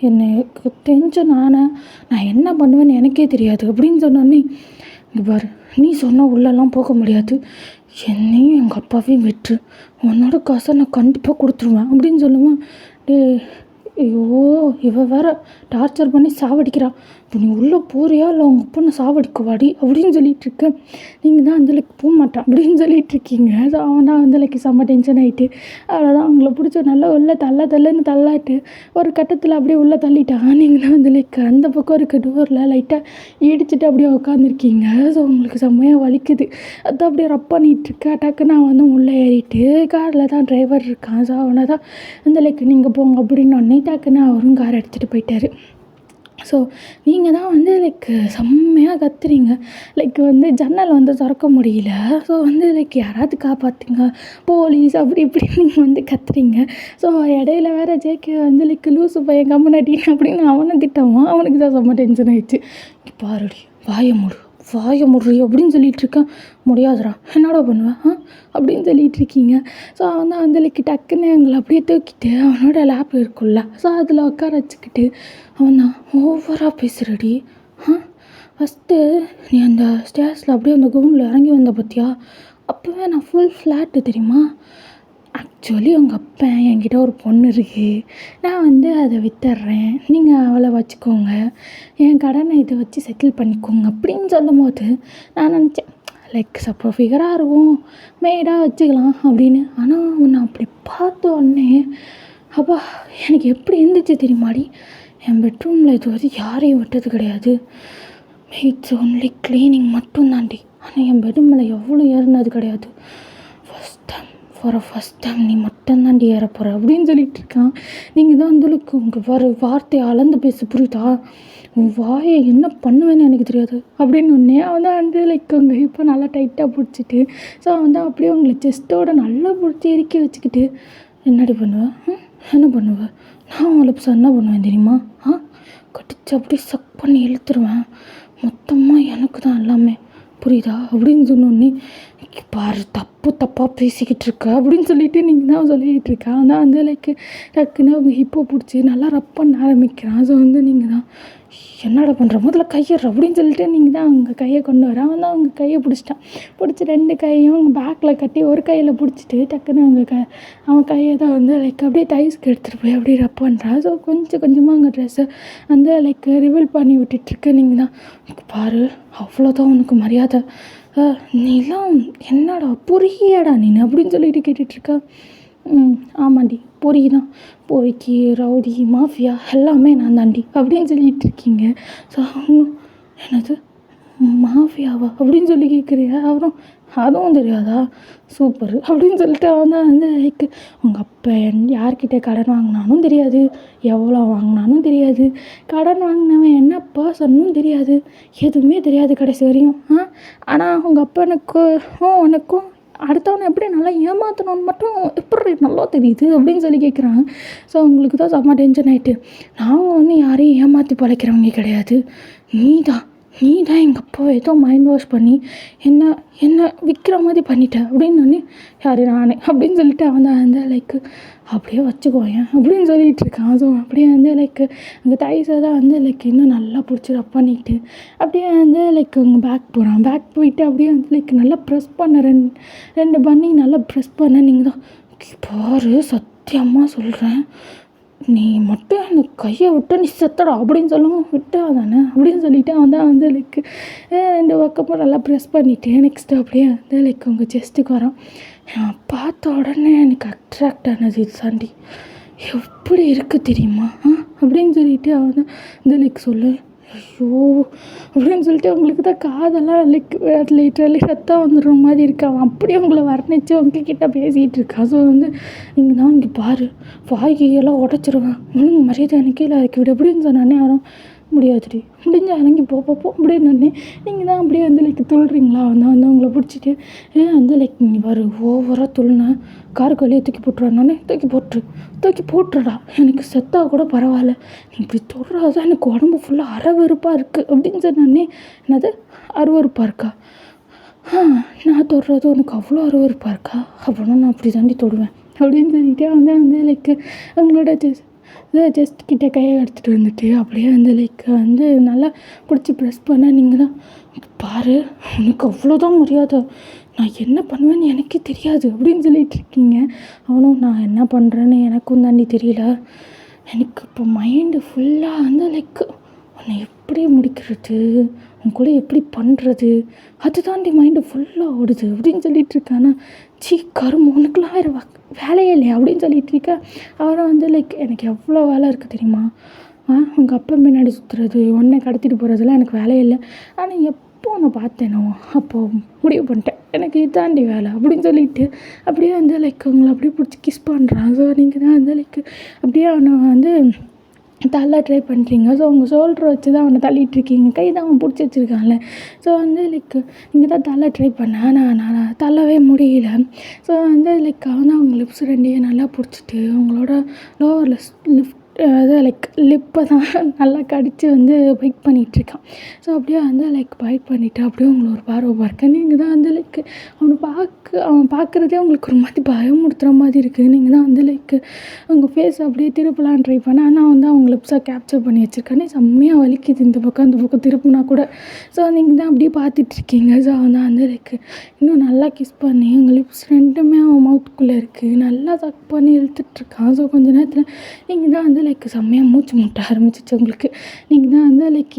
எனக்கு டென்ஷன் நான் என்ன பண்ணுவேன்னு எனக்கே தெரியாது அப்படின்னு சொன்னோன்னே, இங்கே பாரு நீ சொன்னால் உள்ளெல்லாம் போக முடியாது, என்னையும் எங்கள் அப்பாவையும் விட்டு உன்னோட காசை நான் கண்டிப்பாக கொடுத்துருவேன் அப்படின்னு சொல்லுவேன். ஐயோ இவ வேற டார்ச்சர் பண்ணி சாவடிக்கிறான், இப்போ நீ உள்ளே போறியா இல்லை உங்கள் பொண்ணை சாவடிக்குவாடி அப்படின்னு சொல்லிகிட்ருக்கேன். நீங்கள் தான் அந்த போக மாட்டான் அப்படின்னு சொல்லிகிட்ருக்கீங்க. ஸோ அவன் தான் வந்து செம்ம டென்ஷன் ஆகிட்டு அவ்வளோதான் அவங்கள பிடிச்ச நல்லா உள்ளே தள்ளன்னு தள்ளாட்டு ஒரு கட்டத்தில் அப்படியே உள்ளே தள்ளிட்டான். நீங்கள் தான் வந்து அந்த பக்கம் இருக்க டோரில் லைட்டாக இடிச்சிட்டு அப்படியே உட்காந்துருக்கீங்க. ஸோ உங்களுக்கு செம்மையாக வலிக்குது, அதான் அப்படியே ரப் பண்ணிகிட்ருக்கா. டக்குன்னு அவன் வந்து உள்ளே ஏறிட்டு காரில் தான் டிரைவர் இருக்கான். ஸோ அவனை தான் வந்து நீங்கள் போங்க அப்படின்னு டக்குன்னு அவரும் கார் எடுத்துகிட்டு போயிட்டார். ஸோ நீங்கள் தான் வந்து செம்மையாக கத்துறீங்க. வந்து ஜன்னல் வந்து திறக்க முடியல. ஸோ வந்து யாராவது காப்பாற்றுங்க, போலீஸ் அப்படி இப்படின்னு நீங்கள் வந்து கத்துறீங்க. ஸோ இடையில வேறு ஜேகே வந்து லூசு பையன் கம்முனடின்னு அப்படின்னு அவனை திட்டவான். அவனுக்கு தான் செம்ம டென்ஷன் ஆயிடுச்சு. பாருடி வாய முடி அப்படின்னு சொல்லிகிட்ருக்கேன். முடியாதுடா, என்னடா பண்ணுவேன் அப்படின்னு சொல்லிகிட்ருக்கீங்க. ஸோ அவன் தான் வந்து டக்குன்னு எங்களை அப்படியே தூக்கிட்டு அவனோட லேப் இருக்குல்ல, ஸோ அதில் உட்கார வச்சுக்கிட்டு அவன் தான் ஓவராக பேசுகிறடி. ஃபஸ்ட்டு நீ அந்த ஸ்டேர்ஸில் அப்படியே அந்த கவுனில் இறங்கி வந்த பார்த்தியா, அப்போவே நான் ஃபுல் ஃப்ளாட்டு தெரியுமா. ஆக்சுவலி உங்கள் அப்பா என்கிட்ட ஒரு பொண்ணு இருக்குது, நான் வந்து அதை விற்றுட்றேன், நீங்கள் அவளை வச்சுக்கோங்க, என் கடனை இதை வச்சு செட்டில் பண்ணிக்கோங்க அப்படின்னு சொல்லும் போது நான் நினச்சேன் சப்போ ஃபிகராக இருக்கும், மேடாக வச்சுக்கலாம் அப்படின்னு. ஆனால் உன்னை அப்படி பார்த்த உடனே அப்பா எனக்கு எப்படி இருந்துச்சு தெரியுமாடி. என் பெட்ரூமில் இது வந்து யாரையும் விட்டது கிடையாது, இட்ஸ் ஒன்லி க்ளீனிங் மட்டும் தாண்டி. ஆனால் என் பெட்ரூமில் எவ்வளோ ஏறினது கிடையாது. ஃபஸ்ட் டைம் நீ மட்டும்தாண்டி ஏற போகிற அப்படின்னு சொல்லிகிட்டு இருக்கான். நீங்கள் தான் வந்து உங்கள் வார்த்தையை அளந்து பேச, புரியுதா, உன் வாயை என்ன பண்ணுவேன்னு எனக்கு தெரியாது அப்படின்னு ஒன்றே அவன் தான் வந்து உங்கள் இப்போ நல்லா டைட்டாக பிடிச்சிட்டு, ஸோ அவன் தான் அப்படியே உங்களை செஸ்ட்டோட நல்லா பிடிச்சி இறுக்கி வச்சுக்கிட்டு, என்னடி பண்ணுவேன், என்ன பண்ணுவேன், நான் உங்களை என்ன பண்ணுவேன் தெரியுமா, கட்டிச்சு அப்படியே சக் பண்ணி இழுத்துருவேன், மொத்தமாக எனக்கு தான் எல்லாமே, புரியுதா அப்படின்னு சொன்னோடனே பாரு தப்பாக பேசிக்கிட்டு இருக்க அப்படின்னு சொல்லிட்டு நீங்கள் தான் சொல்லிக்கிட்டு இருக்கா. ஆனால் வந்து டக்குன்னு அவங்க ஹிப்போ பிடிச்சி நல்லா ரப் பண்ண ஆரம்பிக்கிறான். ஸோ வந்து நீங்கள் தான் என்னடா பண்ணுற, முதல்ல கையிடுற அப்படின்னு சொல்லிட்டு நீங்கள் தான் அவங்க கையை கொண்டு வர. அவன் தான் அவங்க கையை பிடிச்சிட்டான். பிடிச்சி 2 கையும் அவங்க பேக்கில் கட்டி ஒரு கையில் பிடிச்சிட்டு டக்குன்னு அவன் கையை தான் வந்து அப்படியே தைஸ்க்கு எடுத்துகிட்டு போய் அப்படியே ரப் பண்ணுறான். ஸோ கொஞ்சமாக அங்கே ட்ரெஸ்ஸை வந்து ரிவீல் பண்ணி விட்டுட்டுருக்க. நீங்கள் தான் பாரு அவ்வளோதான் உனக்கு மரியாதை, நீலாம் என்னடா பொறியாடா நீ அப்படின்னு சொல்லிட்டு கேட்டுட்ருக்கா. ஆமாண்டி பொறி தான், பொறிக்கு ரவுடி மாஃபியா எல்லாமே நான் தாண்டி அப்படின்னு சொல்லிகிட்ருக்கீங்க. ஸோ என்னது மாஃபியாவா அப்படின்னு சொல்லி கேட்குறியா, அப்புறம் அதுவும் தெரியாதா, சூப்பர் அப்படின்னு சொல்லிட்டு அவன் தான் வந்து உங்கள் அப்பா யார்கிட்ட கடன் வாங்கினானும் தெரியாது, எவ்வளோ வாங்கினானும் தெரியாது, கடன் வாங்கினவன் என்ன பர்சன்னும் தெரியாது, எதுவுமே தெரியாது கடைசி வரையும். ஆனால் உங்கள் அப்பனுக்கும் உனக்கும் அடுத்தவனை எப்படி நல்லா ஏமாற்றணும்னு மட்டும் எப்படி நல்லா தெரியுது அப்படின்னு சொல்லி கேட்குறாங்க. ஸோ உங்களுக்கு தான் செம்ம டென்ஷன் ஆகிட்டு, நாங்கள் வந்து யாரையும் ஏமாற்றி பழைக்கிறவங்க கிடையாது, நீ தான் எங்கள் அப்பாவை ஏதோ மைண்ட் வாஷ் பண்ணி என்ன விற்கிற மாதிரி பண்ணிட்டேன் அப்படின்னு யார் நான் அப்படின்னு சொல்லிட்டு அவன் தான் வந்து அப்படியே வச்சுக்கோயேன் அப்படின்னு சொல்லிகிட்டு இருக்கான். ஸோ அப்படியே வந்து அந்த தைஸை தான் வந்து இன்னும் நல்லா பிடிச்சி ரப் பண்ணிக்கிட்டு அப்படியே வந்து அவங்க பேக் போகிறான். பேக் போயிட்டு அப்படியே வந்து நல்லா ப்ரெஸ் பண்ண ரெண்டு பண்ணி நல்லா ப்ரெஸ் பண்ண. நீங்கள் தான் பாரு சத்தியமாக சொல்கிறேன், நீ மட்டும் எனக்கு கையை விட்ட நீ செத்தடா அப்படின்னு சொல்லவும் விட்டா தானே அப்படின்னு சொல்லிவிட்டு அவன் தான் வந்து 2 பக்கமும் நல்லா ப்ரெஸ் பண்ணிவிட்டு நெக்ஸ்ட்டு அப்படியே வந்து உங்கள் செஸ்ட்டுக்கு வரான். பார்த்த உடனே எனக்கு அட்ராக்ட் ஆனது இது சாண்டி, எப்படி இருக்குது தெரியுமா அப்படின்னு சொல்லிவிட்டு அவன் தான் வந்து சொல்லு, ஐயோ அப்படின்னு சொல்லிட்டு அவங்களுக்கு தான் காதெல்லாம் லிட்ரலி ரத்தம் வந்துடுற மாதிரி இருக்கு. அவன் அப்படியே உங்களை வர்ணித்து உங்ககிட்ட பேசிகிட்டு இருக்கா. ஸோ வந்து நீங்கள் தான் இங்கே பாரு வாய்கையெல்லாம் உடச்சிருவேன், ஒழுங்கு மரியாதை எனக்கு கீழே இறக்கி விடு அப்படின்னு சொன்னானே. அவரும் முடியாதுடி முடிஞ்ச இறங்கி போ அப்படின்னு நீங்கள் தான் அப்படியே வந்து துள்ளுறீங்களா. வந்து அவங்கள பிடிச்சிட்டு வந்து நீ வரு ஓவராக துள்ளுன காருக்கு வழியே தூக்கி போட்டுருவானே, தூக்கி போட்டுறடா, எனக்கு செத்தா கூட பரவாயில்ல, நீ இப்படி தொடுறாதான் எனக்கு உடம்பு ஃபுல்லாக அறவெறுப்பாக இருக்குது அப்படின்னு சொன்னானே. என்னது அருவறுப்பாக இருக்கா, நான் தொடுறது உனக்கு அவ்வளோ அருவறுப்பாக இருக்கா, அப்படின்னா நான் அப்படி தாண்டி தொடுவேன் அப்படின்னு சொல்லிட்டு வந்து அவங்களோட ஜஸ்ட் கிட்ட கையை எடுத்துகிட்டு வந்துட்டு அப்படியே வந்து வந்து நல்லா பிடிச்சி ப்ரெஸ் பண்ண. நீங்கள் தான் பாரு உனக்கு அவ்வளோதான் மரியாதை, நான் என்ன பண்ணுவேன்னு எனக்கே தெரியாது அப்படின்னு சொல்லிகிட்ருக்கீங்க. அவனும் நான் என்ன பண்ணுறேன்னு எனக்கும் தாண்டி தெரியல, எனக்கு இப்போ மைண்டு ஃபுல்லாக வந்து உன்னை எப்படி முடிக்கிறது, உன் கூட எப்படி பண்ணுறது அது தாண்டி மைண்டு ஃபுல்லாக ஓடுது அப்படின்னு சொல்லிகிட்ருக்கானா. கரும்பு உனக்குலாம் வேறு வேலையே இல்லையா அப்படின்னு சொல்லிகிட்ருக்க. அவரும் வந்து எனக்கு எவ்வளோ வேலை இருக்குது தெரியுமா, உங்கள் அப்பா முன்னாடி சுற்றுறது, உன்னை கடத்திட்டு போகிறதுலாம் எனக்கு வேலையே இல்லை, ஆனால் எப்போ உன்னை பார்த்தேனோ அப்போது முடிவு பண்ணிட்டேன் எனக்கு இதாண்டி வேலை அப்படின்னு சொல்லிட்டு அப்படியே வந்து அவங்கள அப்படியே பிடிச்சி கிஸ் பண்ணுறான். ஸோ நீங்கள் தான் வந்து அப்படியே அவனை வந்து தள்ள ட்ரை பண்ணுறீங்க. ஸோ உங்கள் ஷோல்டரை வச்சு தான் அவனை தள்ளிகிட்ருக்கீங்க. கை தான் அவன் பிடிச்சி வச்சுருக்கான்ல. ஸோ வந்து லைக் நீங்கள் தான் தள்ள ட்ரை பண்ணேன். நான் தள்ளவே முடியல. ஸோ வந்து லைக் அவன் தான் அவங்க லிப்ஸ் ரெண்டையும் நல்லா பிடிச்சிட்டு அவங்களோட லோவர் லிஃப்ட் அது லைக் லிப்பை தான் நல்லா கடித்து வந்து பைட் பண்ணிகிட்ருக்கான். ஸோ அப்படியே வந்து லைக் பைட் பண்ணிவிட்டு அப்படியே உங்களை ஒரு பார்வை பார்க்க நீங்கள் தான் வந்து லைக் அவன் பார்க்குறதே உங்களுக்கு ஒரு மாதிரி பயமுறுத்துகிற மாதிரி இருக்குது. நீங்கள் தான் வந்து லைக் உங்கள் ஃபேஸ் அப்படியே திருப்பலான்னு ட்ரை பண்ணேன். ஆனால் வந்து அவங்க லிப்ஸை கேப்சர் பண்ணி வச்சுருக்கானே செம்மையாக வலிக்குது இந்த பக்கம் அந்த பக்கம் திருப்புனா கூட. ஸோ நீங்கள் தான் அப்படியே பார்த்துட்ருக்கீங்க. ஸோ அவன் தான் வந்து லைக் இன்னும் நல்லா கிஸ் பண்ணி உங்கள் லிப்ஸ் ரெண்டுமே அவன் மவுத்துக்குள்ளே இருக்குது நல்லா சக் பண்ணி இழுத்துட்ருக்கான். ஸோ கொஞ்சம் நேரத்தில் நீங்கள் தான் வந்து லைக் செம்மையாக மூச்சு முட்ட ஆரம்பிச்சிச்சு உங்களுக்கு. நீங்கள் தான் வந்து லைக்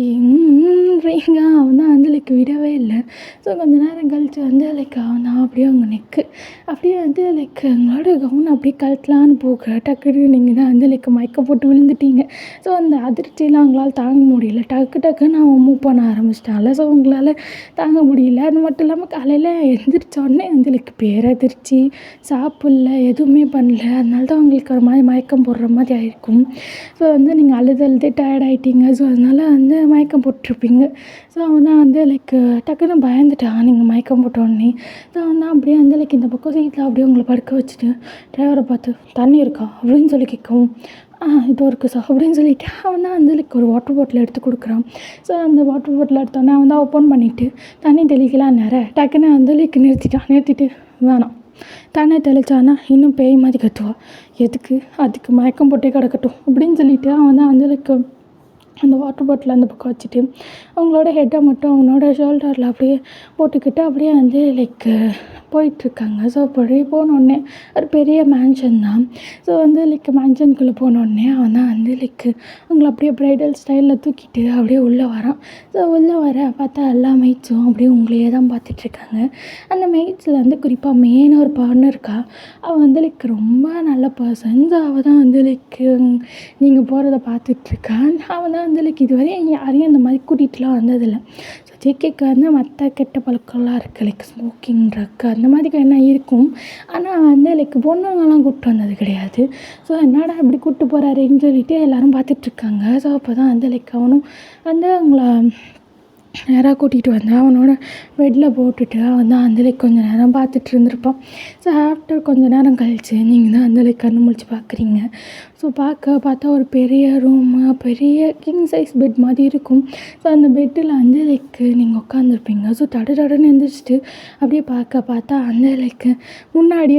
அவன் தான் வந்து லைக் விடவே இல்லை. ஸோ கொஞ்சம் நேரம் கழித்து வந்து லைக் அவன் தான் அப்படியே அவங்க நெக்கு அப்படியே வந்து லைக் உங்களோட கவுன் அப்படியே கழட்டலான்னு போக டக்குன்னு நீங்கள் தான் வந்து லைக் மயக்கம் போட்டு விழுந்துட்டீங்க. ஸோ அந்த அதிர்ச்சியெலாம் அவங்களால தாங்க முடியல. டக்குன்னு அவன் மூவ் பண்ண ஆரம்பிச்சிட்டான்ல. ஸோ உங்களால் தாங்க முடியல. அது மட்டும் இல்லாமல் காலையில் எழுந்திரிச்சோடனே வந்து லைக் பேரதிர்ச்சி சாப்பிடல எதுவுமே பண்ணல. அதனால தான் அவங்களுக்கு ஒரு மாதிரி மயக்கம் போடுற மாதிரி ஆகிருக்கும். ஸோ வந்து நீங்கள் அழுது டயர்ட் ஆகிட்டீங்க. ஸோ அதனால் வந்து மயக்கம் போட்டிருப்பீங்க. ஸோ அவன் தான் வந்து லைக் டக்குன்னு பயந்துட்டான் நீங்கள் மயக்கம் போட்டோடனே. ஸோ அவன் தான் அப்படியே வந்து லைக் இந்த பக்கம் சீட்டில் அப்படியே உங்களை படுக்க வச்சுட்டு டிரைவரை பார்த்து தண்ணி இருக்கா அப்படின்னு சொல்லி கேட்கவும் இதோ இருக்குது சார் அப்படின்னு சொல்லிவிட்டு அவன் தான் வந்து லைக் ஒரு வாட்டர் பாட்டில் எடுத்து கொடுக்குறான். ஸோ அந்த வாட்டர் பாட்டில் எடுத்தோன்னே அவன் தான் ஓப்பன் பண்ணிவிட்டு தண்ணி தெளிக்கலாம் டக்குன்னு வந்து லைக் நிறுத்திட்டு வேணாம் தானே தெளிச்சானா இன்னும் பேய் மாதிரி கத்துவா எதுக்கு அதுக்கு மயக்கம் போட்டே கிடக்கட்டும் அப்படின்னு சொல்லிவிட்டு அவன் தான் வந்து லைக் அந்த வாட்டர் பாட்டில் அந்த பக்கம் வச்சுட்டு அவங்களோட ஹெட்டை மட்டும் அவனோட ஷோல்டரில் அப்படியே போட்டுக்கிட்டு அப்படியே வந்து லைக் போயிட்டுருக்காங்க. ஸோ அப்படியே போனோடனே ஒரு பெரிய மேன்ஷன் தான். ஸோ வந்து லைக் மேன்ஷனுக்குள்ளே போனோடனே அவன் தான் வந்து லைக் அவங்கள அப்படியே ப்ரைடல் ஸ்டைலில் தூக்கிட்டு அப்படியே உள்ளே வரான். ஸோ உள்ளே வர பார்த்தா எல்லா மெய்ட்ஸும் அப்படியே உங்களையே தான் பார்த்துட்ருக்காங்க. அந்த மெய்ட்ஸில் வந்து குறிப்பாக மெயினாக ஒரு பொண்ணு இருக்கா. அவள் வந்து லைக் ரொம்ப நல்ல பர்சன். ஸோ அவள் தான் வந்து லைக் நீங்கள் போகிறத பார்த்துட்ருக்கான். அவன் தான் வந்து லைக் இதுவரை யாரையும் அந்த மாதிரி கூட்டிகிட்டுலாம் வந்ததில்லை. ஸோ ஜேகேக்கு வந்து மற்ற கெட்ட பழக்கம்லாம் இருக்குது லைக் ஸ்மோக்கிங் ட்ரக் அந்த மாதிரி என்ன இருக்கும். ஆனால் வந்து லைக் பொண்ணுங்கெல்லாம் கூப்பிட்டு வந்தது கிடையாது. ஸோ என்னடா இப்படி கூப்பிட்டு போகிறாருன்னு சொல்லிட்டு எல்லோரும் பார்த்துட்ருக்காங்க. ஸோ அப்போ தான் வந்து லைக் அவனும் வந்து அவங்கள நேராக கூட்டிகிட்டு வந்தேன். அவனோட பெட்டில் போட்டுட்டு அவன் தான் வந்து லைக் கொஞ்சம் நேரம் பார்த்துட்டு இருந்திருப்பான். ஸோ ஆஃப்டர் கொஞ்சம் நேரம் கழித்து நீங்கள் தான் வந்து லைக் கண்ணு முழிச்சு பார்க்குறீங்க. ஸோ பார்த்தா ஒரு பெரிய ரூமு பெரிய கிங் சைஸ் பெட் மாதிரி இருக்கும். ஸோ அந்த பெட்டில் வந்து லைக் நீங்கள் உட்காந்துருப்பீங்க. ஸோ தடன்னு எழுந்திரிச்சிட்டு அப்படியே பார்த்தா அந்த லைக்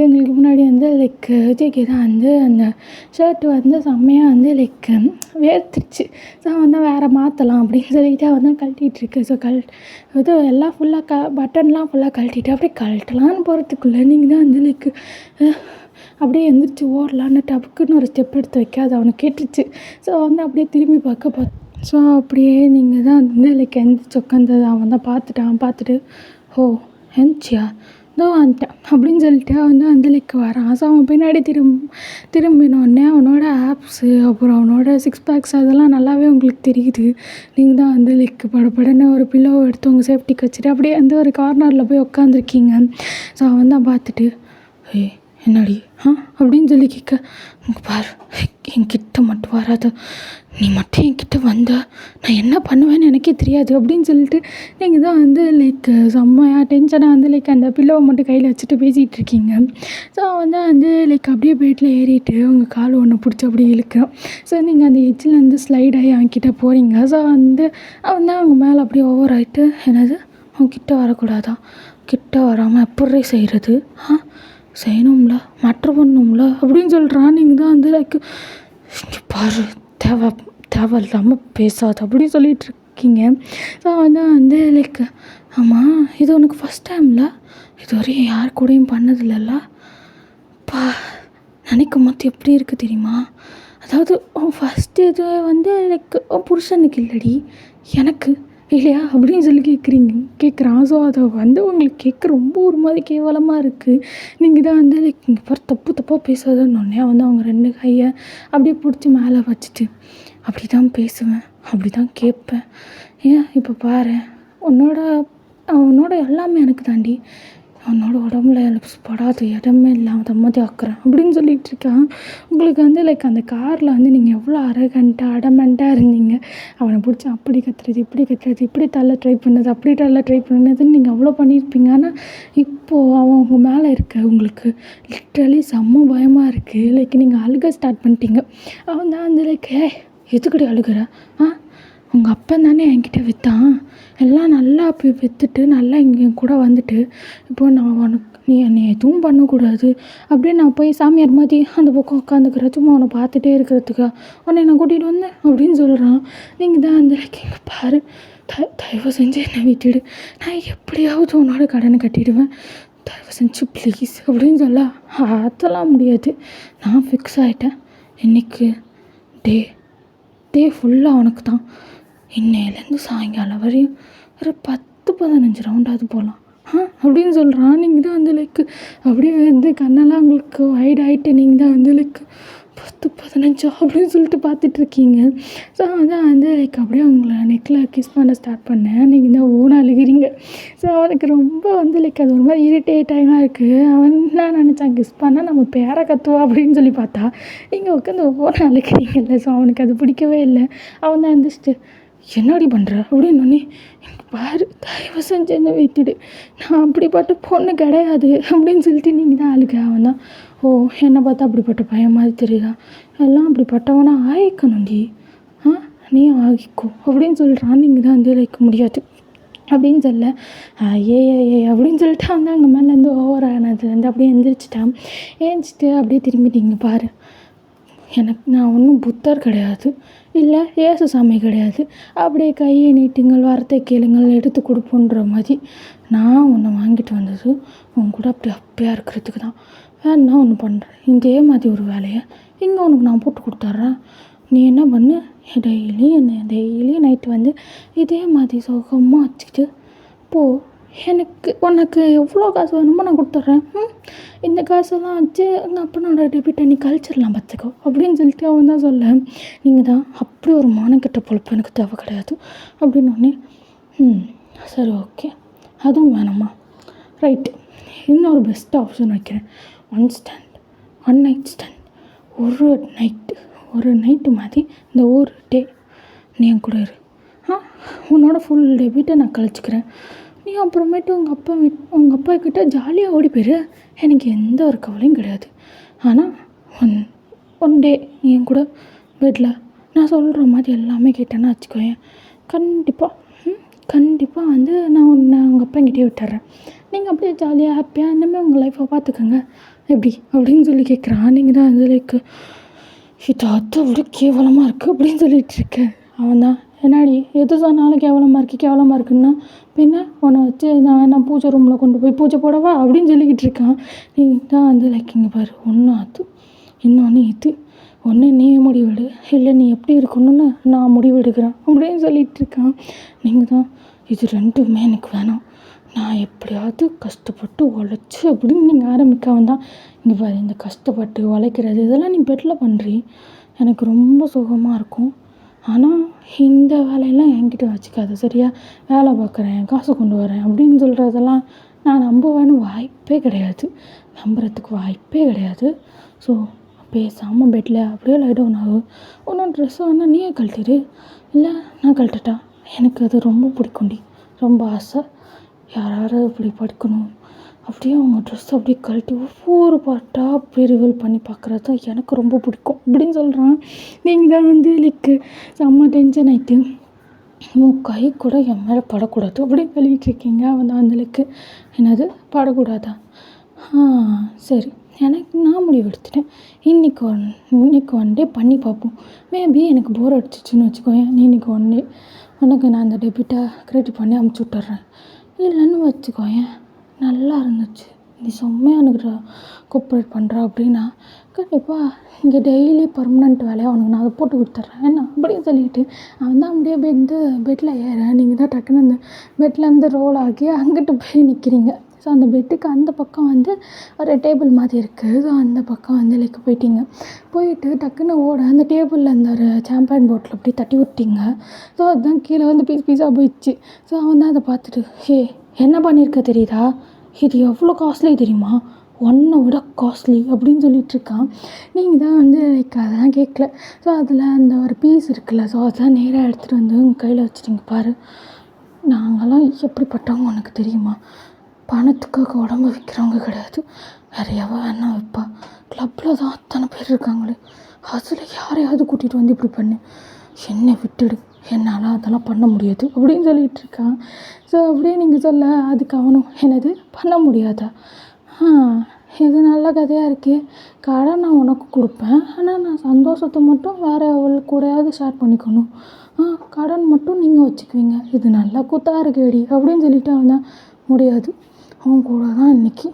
எங்களுக்கு முன்னாடி வந்து லைக் ஜேகே தான் வந்து அந்த ஷர்ட்டு வந்து செம்மையாக வந்து லைக் வேர்த்துருச்சு. ஸோ அவன் தான் வேறு மாற்றலாம் அப்படின்னு சொல்லிட்டு அவன் தான் கழட்டிகிட்ருக்கு. ஸோ இது எல்லாம் ஃபுல்லாக பட்டன்லாம் ஃபுல்லாக கழட்டிட்டு அப்படியே கழட்டலான்னு போகிறதுக்குள்ளே நீங்கள் தான் வந்து லைக் அப்படியே எழுந்திரிச்சி ஓடலான்னு டப்புக்குன்னு ஒரு ஸ்டெப் எடுத்து வைக்காது அவனுக்கு கேட்டுருச்சு. ஸோ வந்து அப்படியே திரும்பி ஸோ அப்படியே நீங்கள் தான் வந்து லைக் எழுந்திரிச்சு உட்காந்தது அவன் தான் பார்த்துட்டு ஓ எழுந்திரிச்சியா இதோ வந்துட்டேன் அப்படின்னு சொல்லிட்டு அவன் தான் வந்து லைக் வரான். ஸோ அவன் பின்னாடி திரும்பினோடனே அவனோட ஆப்ஸு அப்புறம் அவனோட சிக்ஸ் பேக்ஸ் அதெல்லாம் நல்லாவே உங்களுக்கு தெரியுது. நீங்கள் தான் வந்து லைக் படன்னு ஒரு பில்லோவை எடுத்து உங்கள் சேஃப்டிக்கு வச்சுட்டு அப்படியே வந்து ஒரு கார்னரில் போய் உட்காந்துருக்கீங்க. ஸோ அவன் தான் பார்த்துட்டு என்னடி அப்படின்னு சொல்லி கேட்க பாரு என்கிட்ட மட்டும் வராத நீ மட்டும் என்கிட்ட வந்த நான் என்ன பண்ணுவேன்னு எனக்கே தெரியாது அப்படின்னு சொல்லிட்டு நீங்கள் தான் வந்து லைக் செம்மையாக டென்ஷனாக வந்து லைக் அந்த பில்லோவை மட்டும் கையில் வச்சுட்டு பேசிகிட்டு இருக்கீங்க. ஸோ வந்து லைக் அப்படியே பெட்டில் ஏறிட்டு உங்கள் கால் ஒன்று பிடிச்சி அப்படியே இழுக்கிறான். ஸோ நீங்கள் அந்த எட்ஜில் வந்து ஸ்லைட் ஆகி அவன்கிட்ட போகிறீங்க. ஸோ வந்து அவன் தான் அவங்க மேலே அப்படியே ஓவர் ஆகிட்டு என்னது அவன் கிட்ட வரக்கூடாதான் கிட்ட வராமல் எப்படி செய்கிறது செய்யணும்ல மேட்ரு பண்ணணும்ல அப்படின்னு சொல்கிறான். நீங்கள் தான் வந்து லைக் பாரு தேவை இல்லாமல் பேசாது அப்படின்னு சொல்லிகிட்டு இருக்கீங்க. ஸோ வந்து லைக் ஆமாம் இது உனக்கு ஃபஸ்ட் டைமில் இதுவரையும் யார் கூடயும் பண்ணதில்லைல்ல நினைக்கும் போது எப்படி இருக்குது தெரியுமா. அதாவது ஃபஸ்ட்டு இது வந்து லைக் புருஷனுக்கு இல்லடி எனக்கு இல்லையா அப்படின்னு சொல்லி கேட்குறான். ஸோ அதை வந்து உங்களுக்கு கேட்க ரொம்ப ஒரு மாதிரி கேவலமாக இருக்குது. நீங்கள் தான் வந்து லைக் இங்கே பாரு தப்பாக பேசாதன்னொன்னே வந்து அவங்க 2 கையை அப்படியே பிடிச்சி மேலே வச்சுட்டு அப்படி தான் பேசுவேன் அப்படி தான் கேட்பேன். ஏன் இப்போ பாரு உன்னோட எல்லாமே எனக்கு தாண்டி உன்னோட உடம்புல படாத இடமே இல்லாமல் தம்மதி ஆக்குறேன் அப்படின்னு சொல்லிகிட்டு இருக்கான். உங்களுக்கு வந்து லைக் அந்த காரில் வந்து நீங்கள் எவ்வளோ அரகண்ட்டாக அடமெண்ட்டாக இருந்தீங்க. அவனை பிடிச்சி அப்படி கத்துறது, இப்படி கத்துறது, இப்படி தள்ள ட்ரை பண்ணது, அப்படி தள்ள ட்ரை பண்ணதுன்னு நீங்கள் அவ்வளோ பண்ணியிருப்பீங்க. ஆனால் இப்போது அவன் உங்கள் மேலே இருக்க உங்களுக்கு லிட்ரலி செம்ம பயமாக இருக்குது. லைக் நீங்கள் அழுக ஸ்டார்ட் பண்ணிட்டீங்க. அவன் தான் வந்து லைக் எதுக்கடி அழுகிற? உங்கள் அப்பன் தானே என்கிட்ட விற்றான். எல்லாம் நல்லா போய் விற்றுட்டு நல்லா இங்கே கூட வந்துட்டு இப்போ நான் உனக்கு நீ என்னை எதுவும் பண்ணக்கூடாது அப்படியே நான் போய் சாமியார் மாதிரி அந்த பக்கம் உட்காந்துக்கிற சும்மா அவனை பார்த்துட்டே இருக்கிறதுக்கா உன்னை நான் கூட்டிகிட்டு வந்தேன் அப்படின்னு சொல்கிறான். நீங்கள் தான் அந்த இங்கே பாரு, தயவு செஞ்சு என்னை விட்டுடு, நான் எப்படியாவது உன்னோட கடனை கட்டிடுவேன், தயவு செஞ்சு ப்ளீஸ் அப்படின்னு சொல்ல. அதெல்லாம் முடியாது, நான் ஃபிக்ஸ் ஆகிட்டேன். இன்றைக்கி டே ஃபுல்லாக அவனுக்கு தான். இன்னையிலேருந்து சாயங்காலம் வரையும் ஒரு 10-15 ரவுண்டாவது போகலாம் அப்படின்னு சொல்கிறான். நீங்கள் தான் வந்து லைக் அப்படியே வந்து கண்ணெல்லாம் உங்களுக்கு வைட் ஆகிட்டு நீங்கள் தான் வந்து லைக் 10-15 அப்படின்னு சொல்லிட்டு பார்த்துட்ருக்கீங்க. ஸோ அதான் வந்து லைக் அப்படியே அவங்கள நெக்கில் கிஸ் பண்ண ஸ்டார்ட் பண்ணேன். நீங்கள் தான் ஓனாக அழுகிறீங்க. ஸோ அவனுக்கு ரொம்ப வந்து லைக் அது ஒரு மாதிரி இரிட்டேட்டாக இருக்குது. அவன் என்ன நினச்சான், கிஸ் பண்ணால் நம்ம பேரை கத்துவா அப்படின்னு சொல்லி பார்த்தா நீங்கள் உட்காந்து ஓனாக அழுகிறீங்கல்ல. ஸோ அவனுக்கு அது பிடிக்கவே இல்லை. அவன் தான் எழுந்திரிச்சிட்டு என்னடி பண்ணுற அப்படின்னோடனே, எனக்கு பாரு, தயவு செஞ்சு என்ன வைத்துடு, நான் அப்படிப்பட்ட பொண்ணு கிடையாது அப்படின்னு சொல்லிட்டு நீங்கள் தான் அழுக. அவன் தான் என்னை பார்த்தா அப்படிப்பட்ட பையன் மாதிரி தெரியுதா, எல்லாம் அப்படிப்பட்டவனா ஆயிக்கணும்டி, நீ ஆகிக்கோ அப்படின்னு சொல்கிறான். நீங்கள் தான் வந்து லைக்க முடியாது அப்படின்னு சொல்ல ஏ அப்படின்னு சொல்லிட்டு வந்து அங்கே மேலேருந்து ஓவர் ஆனது வந்து அப்படியே எழுந்திரிச்சிட்டான். ஏஞ்சிட்டு அப்படியே திரும்பிட்டீங்க. பாரு, நான் ஒன்றும் புத்தர் கிடையாது, இல்லை ஏசு சாமி கிடையாது, அப்படியே கையை நீட்டுங்கள், வார்த்தை கேளுங்கள், எடுத்து கொடுப்போன்ற மாதிரி. நான் உன்னை வாங்கிட்டு வந்தது உன் கூட அப்படி அப்பையாக இருக்கிறதுக்கு தான். வேணா ஒன்று பண்ணுறேன், இதே மாதிரி ஒரு வேலையை இங்கே உனக்கு நான் போட்டு கொடுத்துட்றேன். நீ என்ன பண்ணு, டெய்லி நைட்டு வந்து இதே மாதிரி சுகமாக வச்சுக்கிட்டு போ. உனக்கு எவ்வளோ காசு வேணுமோ நான் கொடுத்துட்றேன். இந்த காசெல்லாம் வச்சு எங்கள் அப்பனோட டெபிட்டை நீ கழிச்சிடலாம் பார்த்துக்கோ அப்படின்னு சொல்லிட்டு அவன் தான் சொல்ல. நீங்கள் தான் அப்படி ஒரு மானக்கெட்ட பொழப்பு எனக்கு தேவை கிடையாது அப்படின்னோடனே சரி ஓகே, அதுவும் வேணாமா, ரைட்டு, இன்னொரு பெஸ்ட் ஆப்ஷன் வைக்கிறேன். ஒன் நைட் ஸ்டாண்ட், ஒரு நைட்டு மாதிரி இந்த ஒரு டே நீ என் கூட இரு. உன்னோட ஃபுல் டெபிட்டை நான் கழிச்சிக்கிறேன். நீ அப்புறமேட்டு உங்கள் அப்பா கிட்டே ஜாலியாக ஓடி போயிரு, எனக்கு எந்த ஒரு கவலையும் கிடையாது. ஆனால் ஒன் டே நீ என் கூட பெட்டில் நான் சொல்கிற மாதிரி எல்லாமே கேட்டேன்னா வச்சுக்கோயேன், கண்டிப்பாக வந்து நான் உங்கள் அப்பா கிட்டே விட்டுறேன். நீங்கள் அப்படியே ஜாலியாக ஹாப்பியாக இந்தமாதிரி உங்கள் லைஃப்பை பார்த்துக்கோங்க எப்படி அப்படின்னு சொல்லி கேட்குறான். நீங்கள் தான் வந்து லைக் இது அதை விட கேவலமாக இருக்குது அப்படின்னு சொல்லிகிட்டு இருக்கேன். அவன் தான் என்னாடி எது சொன்னாலும் கேவலமாக இருக்குன்னா பின்ன உன்னை வச்சு நான் வேணா பூஜை ரூமில் கொண்டு போய் பூஜை போடவா அப்படின்னு சொல்லிக்கிட்டு இருக்கான். நீ தான் வந்து லைக் இங்கே பாரு, ஒன்று அது இன்னொன்று இது, ஒன்று நீ முடிவெடு, இல்லை நீ எப்படி இருக்கணும்னு நான் முடிவெடுக்கிறேன் அப்படின்னு சொல்லிகிட்டு இருக்கான். நீங்கள் தான் இது ரெண்டுமே எனக்கு வேணாம், நான் எப்படியாவது கஷ்டப்பட்டு உழைச்சி அப்படின்னு நீங்கள் ஆரம்பிக்காம தான் இங்கே பாரு, இந்த கஷ்டப்பட்டு உழைக்கிறது இதெல்லாம் நீ பெட்டில் பண்ணுறி, எனக்கு ரொம்ப சுகமாக இருக்கும். ஆனால் இந்த வேலையெல்லாம் என்கிட்ட வச்சுக்காது சரியா, வேலை பார்க்குறேன், காசு கொண்டு வரேன் அப்படின்னு சொல்கிறதெல்லாம் நான் நம்புறதுக்கு வாய்ப்பே கிடையாது. ஸோ பேசாமல் பெட்டில் அப்படியே லை டவுன் ஆகும். ஒன்றும் ட்ரெஸ்ஸு வேணால் நீயே கழட்டிடு, இல்லை நான் கழட்டட்டா, எனக்கு அது ரொம்ப பிடிக்கும்டி, ரொம்ப ஆசை, யாராவது இப்படி படிக்கணும் அப்படியே அவங்க ட்ரெஸ் அப்படியே கழட்டி ஒவ்வொரு பார்ட்டாக அப்படியே ரிவீல் பண்ணி பார்க்குறது தான் எனக்கு ரொம்ப பிடிக்கும் அப்படின்னு சொல்கிறான். நீங்கள் தான் வந்து லைக்கு செம்ம டென்ஷன் ஆகிட்டு உன் கை கூட என் மேலே படக்கூடாது அப்படின்னு சொல்லிகிட்ருக்கீங்க. அவன் தான் அந்த லைக்கு என்னது படக்கூடாதா, சரி எனக்கு நான் முடிவு எடுத்துட்டேன், இன்றைக்கி ஒன் டே பண்ணி பார்ப்போம், மேபி எனக்கு போர் அடிச்சிச்சின்னு வச்சுக்கோயேன், நீ இன்றைக்கி ஒன் டே உனக்கு நான் அந்த டெபிட்டை கிரியேட் பண்ணி அமுச்சு விட்டுறேன், இல்லைன்னு வச்சுக்கோயேன் நல்லா இருந்துச்சு, நீ செம்மையாக எனக்கு கோஆப்ரேட் பண்ணுற அப்படின்னா கண்டிப்பாக இங்கே டெய்லி பர்மனெண்ட் வேலையாக அவனுக்கு நான் அதை போட்டு கொடுத்துட்றேன் என்ன அப்படின்னு சொல்லிட்டு அவன் தான் அப்படியே வந்து பெட்டில் ஏறேன். நீங்கள் தான் டக்குன்னு அந்த பெட்லேருந்து ரோல் ஆகி அங்கிட்டு போய் நிற்கிறீங்க. ஸோ அந்த பெட்டுக்கு அந்த பக்கம் வந்து ஒரு டேபிள் மாதிரி இருக்குது. ஸோ அந்த பக்கம் வந்து லைக் போயிட்டு டக்குன்னு அந்த டேபிளில் அந்த ஒரு சாம்பியன் பாட்டில் அப்படி தட்டி விட்டிங்க. ஸோ அதுதான் கீழே வந்து பீஸாக போயிடுச்சு. ஸோ அவன் தான் அதை பார்த்துட்டு என்ன பண்ணியிருக்க தெரியுதா, இது எவ்வளோ காஸ்ட்லி தெரியுமா, ஒன்றை விட காஸ்ட்லி அப்படின்னு சொல்லிகிட்ருக்கான். நீங்கள் தான் வந்து லைக் அதெல்லாம் கேட்கல. ஸோ அதில் அந்த ஒரு பீஸ் இருக்குல்ல, ஸோ அதெல்லாம் நேராக எடுத்துகிட்டு வந்து உங்கள் கையில் வச்சுட்டிங்க பாரு. நாங்கள்லாம் எப்படிப்பட்டவங்க உனக்கு தெரியுமா? பணத்துக்காக உடம்பு விற்கிறவங்க கிடையாது. வேறு எவன் வேணா வைப்பா. கிளப்பில் தான் அத்தனை பேர் இருக்காங்களே, அதில் யாரையாவது கூட்டிகிட்டு வந்து இப்படி பண்ணு, என்னை விட்டுடு, என்னால் அதெல்லாம் பண்ண முடியாது அப்படின்னு சொல்லிகிட்டு இருக்கான். ஸோ அப்படியே நீங்கள் சொல்ல அதுக்கு அவனும் என்னது பண்ண முடியாதா, இது நல்ல கதையாக இருக்கே, கடன் நான் உனக்கு கொடுப்பேன், ஆனால் நான் சந்தோஷத்தை மட்டும் வேறு அவள் கூடயாவது ஷேர் பண்ணிக்கணும், கடன் மட்டும் நீங்கள் வச்சுக்குவீங்க, இது நல்லா கூத்தாக இருக்கேடி அப்படின்னு சொல்லிட்டு அவன் தான் முடியாது, அவன் கூட தான் இன்றைக்கி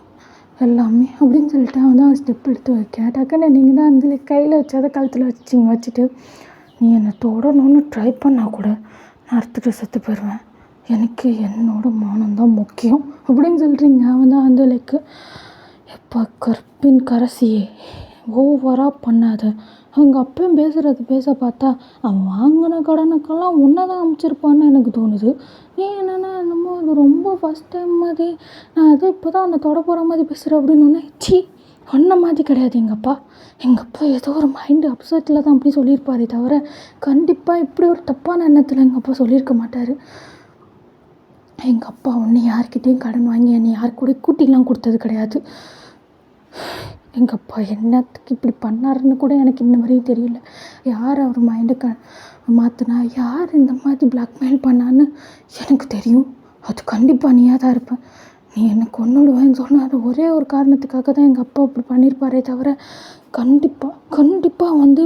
எல்லாமே அப்படின்னு சொல்லிட்டு அவன் தான் ஸ்டெப் எடுத்து வைக்க டக்குன்னு நீங்கள் தான் வந்து கையில் வச்சு அதை கழுத்தில் வச்சுட்டு நீ என்னை தொடரணும்னு ட்ரை பண்ணால் கூட நான் அறுத்துட்டு செத்து போயிடுவேன், எனக்கு என்னோட மானம்தான் முக்கியம் அப்படின்னு சொல்கிறீங்க. அவன் தான் வந்து எப்போ கற்பின் கரசியே ஓவராக பண்ணாத, அவங்க அப்பயும் பேச பார்த்தா அவன் வாங்கின கடனுக்கெல்லாம் ஒன்றை தான் அமைச்சிருப்பான்னு எனக்கு தோணுது. நீ என்னென்னா என்னமோ அது ரொம்ப ஃபஸ்ட் டைம் மாதிரி, நான் அதை இப்போ தான் அந்த தொட போகிற மாதிரி பேசுகிறேன் அப்படின்னு ஒன்று. சி, ஒன்றை மாதிரி கிடையாது எங்கள் அப்பா ஏதோ ஒரு மைண்டு அப்செட்டில் தான் அப்படி சொல்லியிருப்பாரே தவிர கண்டிப்பாக இப்படி ஒரு தப்பான எண்ணத்தில் எங்கள் அப்பா சொல்லியிருக்க மாட்டார். எங்கள் அப்பா ஒன்று யார்கிட்டையும் கடன் வாங்கி என்னை யார் கூட கூட்டிலாம் கொடுத்தது கிடையாது. எங்கள் அப்பா என்னத்துக்கு இப்படி பண்ணாருன்னு கூட எனக்கு இன்ன வரையும் தெரியல. யார் அவர் மைண்டை மாற்றினா, யார் இந்த மாதிரி பிளாக்மெயில் பண்ணான்னு எனக்கு தெரியும். அது கண்டிப்பாக நீயாக தான் இருப்பேன். நீ என்னை கொன்னுடுவேன்னு சொன்னால் அது ஒரே ஒரு காரணத்துக்காக தான் எங்கள் அப்பா அப்படி பண்ணியிருப்பாரே தவிர கண்டிப்பாக வந்து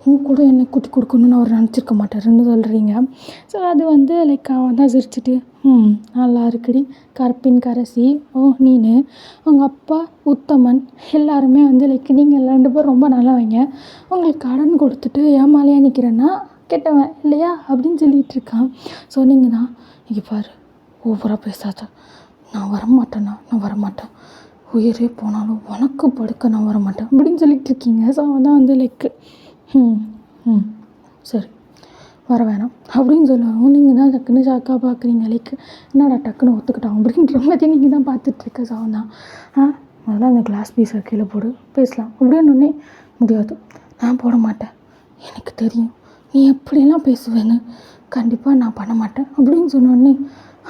உன் கூட என்னை கூட்டி கொடுக்கணுன்னு அவர் நினச்சிருக்க மாட்டாருன்னு சொல்கிறீங்க. ஸோ அது வந்து அவன் தான் சிரிச்சிட்டு நல்லா இருக்குடி கற்பின் கரசி, நீனு உங்கள் அப்பா உத்தமன் எல்லாருமே வந்து நீங்கள் 2 பேரும் ரொம்ப நல்லவங்க, உங்களுக்கு கடன் கொடுத்துட்டு ஏமாலியாக நிற்கிறேன்னா கெட்டவன் இல்லையா அப்படின்னு சொல்லிகிட்டு இருக்கான். ஸோ நீங்கள் தான் இங்கே பாரு, ஓவராக பேசாத, நான் வரமாட்டேன், உயிரே போனாலும் உனக்கு படுக்க நான் வரமாட்டேன் அப்படின்னு சொல்லிட்டு இருக்கீங்க. ஸோ அவன் தான் வந்து சரி வர வேணாம் அப்படின்னு சொல்லுவாங்க. நீங்கள் தான் டக்குன்னு ஷாக்காக பார்க்குறீங்க. என்னடா டக்குன்னு ஒத்துக்கிட்டான் அப்படின்ற மாதிரி நீங்கள் தான் பார்த்துட்ருக்க. ஸோ அவன் தான் அதெல்லாம் அந்த கிளாஸ் பீஸை கீழே போடு பேசலாம் அப்படின்னு ஒன்றே முடியாது, நான் போட மாட்டேன், எனக்கு தெரியும் நீ எப்படிலாம் பேசுவேன்னு, கண்டிப்பாக நான் பண்ண மாட்டேன் அப்படின்னு சொன்னோடனே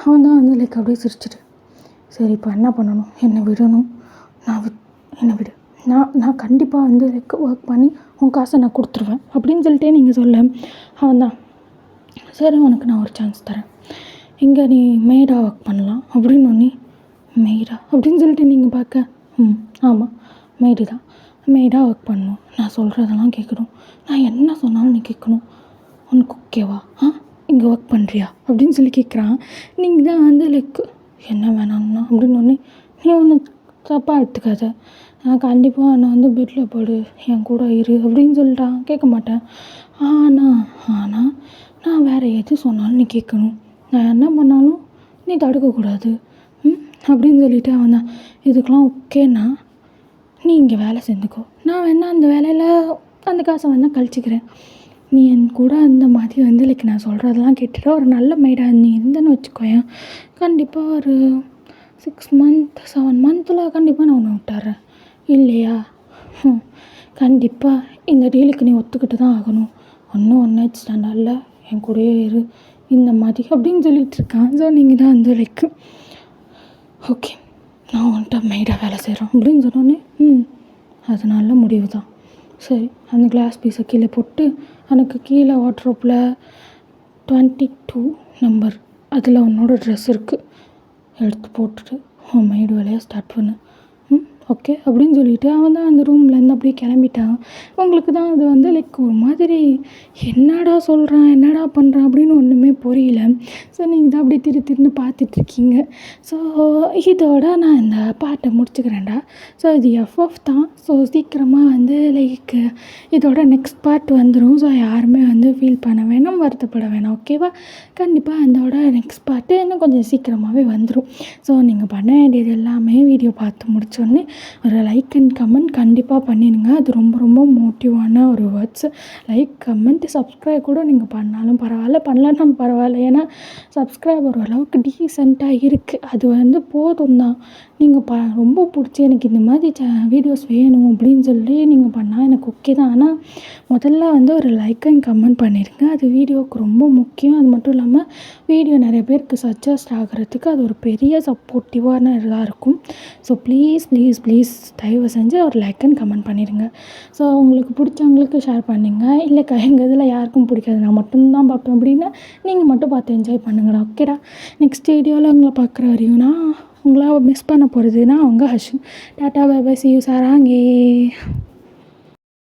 அவன் தான் வந்து அப்படியே சிரிச்சிட்டு சரி இப்போ என்ன பண்ணணும், என்னை விடணும், என்னை விடு, நான் கண்டிப்பாக வந்து ஒர்க் பண்ணி உன் காசை நான் கொடுத்துருவேன் அப்படின்னு சொல்லிட்டே நீங்கள் சொல்ல அவன் தான் சரி உனக்கு நான் ஒரு சான்ஸ் தரேன், இங்கே நீ மெய்டாக ஒர்க் பண்ணலாம் அப்படின்னு ஒன்று. மெய்டா அப்படின்னு சொல்லிட்டு நீங்கள் பார்க்க ஆமாம் மெய்டு தான், மெய்டாக ஒர்க் பண்ணணும், நான் சொல்கிறதெல்லாம் கேட்கணும், நான் என்ன சொன்னாலும் நீ கேட்கணும், உனக்கு ஓகேவா, இங்கே ஒர்க் பண்ணுறியா அப்படின்னு சொல்லி கேட்குறான். நீங்கள் தான் வந்து என்ன வேணாம்னா அப்படின்னு ஒன்று. நீ ஒன்று தப்பாக எடுத்துக்காத, நான் கண்டிப்பாக என்னை வந்து பெட்டில் போடு, என் கூட இரு அப்படின்னு சொல்லிட்டான். கேட்க மாட்டேன், ஆனால் நான் வேறு எது சொன்னாலும் நீ கேட்கணும், நான் என்ன பண்ணாலும் நீ தடுக்கக்கூடாது அப்படின்னு சொல்லிவிட்டு அவன் தான் இதுக்கெலாம் ஓகேன்னா நீ இங்கே வேலை செஞ்சுக்கோ, நான் வேணா அந்த வேலையில் அந்த காசை வேணால் கழிச்சிக்கிறேன், நீ என் கூட அந்த மாதிரி வந்து நான் சொல்கிறதெல்லாம் கேட்டுட்டு ஒரு நல்ல மெய்டாக நீ இருந்தேன்னு வச்சுக்கோயேன், கண்டிப்பாக ஒரு 6 month 7 monthல கண்டிப்பாக நான் உன்னை விட்டுறேன் இல்லையா, கண்டிப்பாக இந்த டீலுக்கு நீ ஒத்துக்கிட்டு தான் ஆகணும், ஒன்றும் ஒன் நைட் ஸ்டாண்டர்டில் என் கூடயே இரு இந்த மாதிரி அப்படின்னு சொல்லிகிட்ருக்கான். ஸோ நீங்கள் தான் வந்து ஓகே நான் உன்கிட்ட மெய்டாக வேலை செய்கிறோம் அப்படின்னு சொன்னோன்னே அது நல்ல முடிவு தான், சரி அந்த கிளாஸ் பீஸை கீழே போட்டு எனக்கு கீழே வாட்ரோப்பில் 22 நம்பர் அதில் உன்னோட ட்ரெஸ் இருக்குது, எடுத்து போட்டுட்டு உன் மெய்டு வேலையை ஸ்டார்ட் பண்ணு ஓகே அப்படின்னு சொல்லிவிட்டு அவன் தான் அந்த ரூம்லேருந்து அப்படியே கிளம்பிட்டான். உங்களுக்கு தான் அது வந்து ஒரு மாதிரி என்னடா சொல்கிறான் என்னடா பண்ணுறான் அப்படின்னு ஒன்றுமே புரியல. ஸோ நீங்கள் தான் அப்படியே திருன்னு பார்த்துட்ருக்கீங்க. ஸோ இதோட நான் இந்த பாட்டை முடிச்சுக்கிறேன்டா. ஸோ இது எஃப்எஃப் தான். ஸோ சீக்கிரமாக வந்து இதோட நெக்ஸ்ட் பார்ட் வந்துடும். ஸோ யாருமே வந்து ஃபீல் பண்ண வேணாம், வருத்தப்பட வேணாம், ஓகேவா? கண்டிப்பாக அதோட நெக்ஸ்ட் பார்ட்டு இன்னும் கொஞ்சம் சீக்கிரமாகவே வந்துடும். ஸோ நீங்கள் பண்ண வேண்டியது எல்லாமே வீடியோ பார்த்து முடிச்சோடனே ஒரு லைக் அண்ட் கமெண்ட் கண்டிப்பாக பண்ணிடுங்க. அது ரொம்ப ரொம்ப மோட்டிவான ஒரு வேர்ட்ஸ். லைக், கமெண்ட், சப்ஸ்கிரைப் கூட நீங்கள் பண்ணாலும் பரவாயில்ல, பண்ணலனாலும் பரவாயில்ல. ஏன்னா சப்ஸ்கிரைப் ஓரளவுக்கு டீசெண்டாக இருக்குது. அது வந்து போதும் தான். நீங்கள் ரொம்ப பிடிச்சி எனக்கு இந்த மாதிரி வீடியோஸ் வேணும் அப்படின்னு சொல்லி நீங்கள் பண்ணால் எனக்கு ஓகே தான். ஆனால் முதல்ல வந்து ஒரு லைக் அண்ட் கமெண்ட் பண்ணிடுங்க. அது வீடியோவுக்கு ரொம்ப முக்கியம். அது மட்டும் இல்லாமல் வீடியோ நிறைய பேருக்கு சஜஸ்ட் ஆகிறதுக்கு அது ஒரு பெரிய சப்போர்ட்டிவான இதாக இருக்கும். ஸோ ப்ளீஸ் ப்ளீஸ் ப்ளீஸ் தயவு செஞ்சு ஒரு லைக் அண்ட் கமெண்ட் பண்ணிடுங்க. ஸோ உங்களுக்கு பிடிச்சவங்களுக்கு ஷேர் பண்ணுங்க. இல்லை எங்கள் இதில் யாருக்கும் பிடிக்காது, நான் மட்டும்தான் பார்ப்பேன் அப்படின்னா நீங்கள் மட்டும் பார்த்து என்ஜாய் பண்ணுங்கடா. ஓகேடா. நெக்ஸ்ட் வீடியோவில் உங்களை பார்க்குற வரையும்னா உங்களை மிஸ் பண்ண போகிறதுனா அவங்க Harshu. Tata, bye bye, see you சாராங்கே.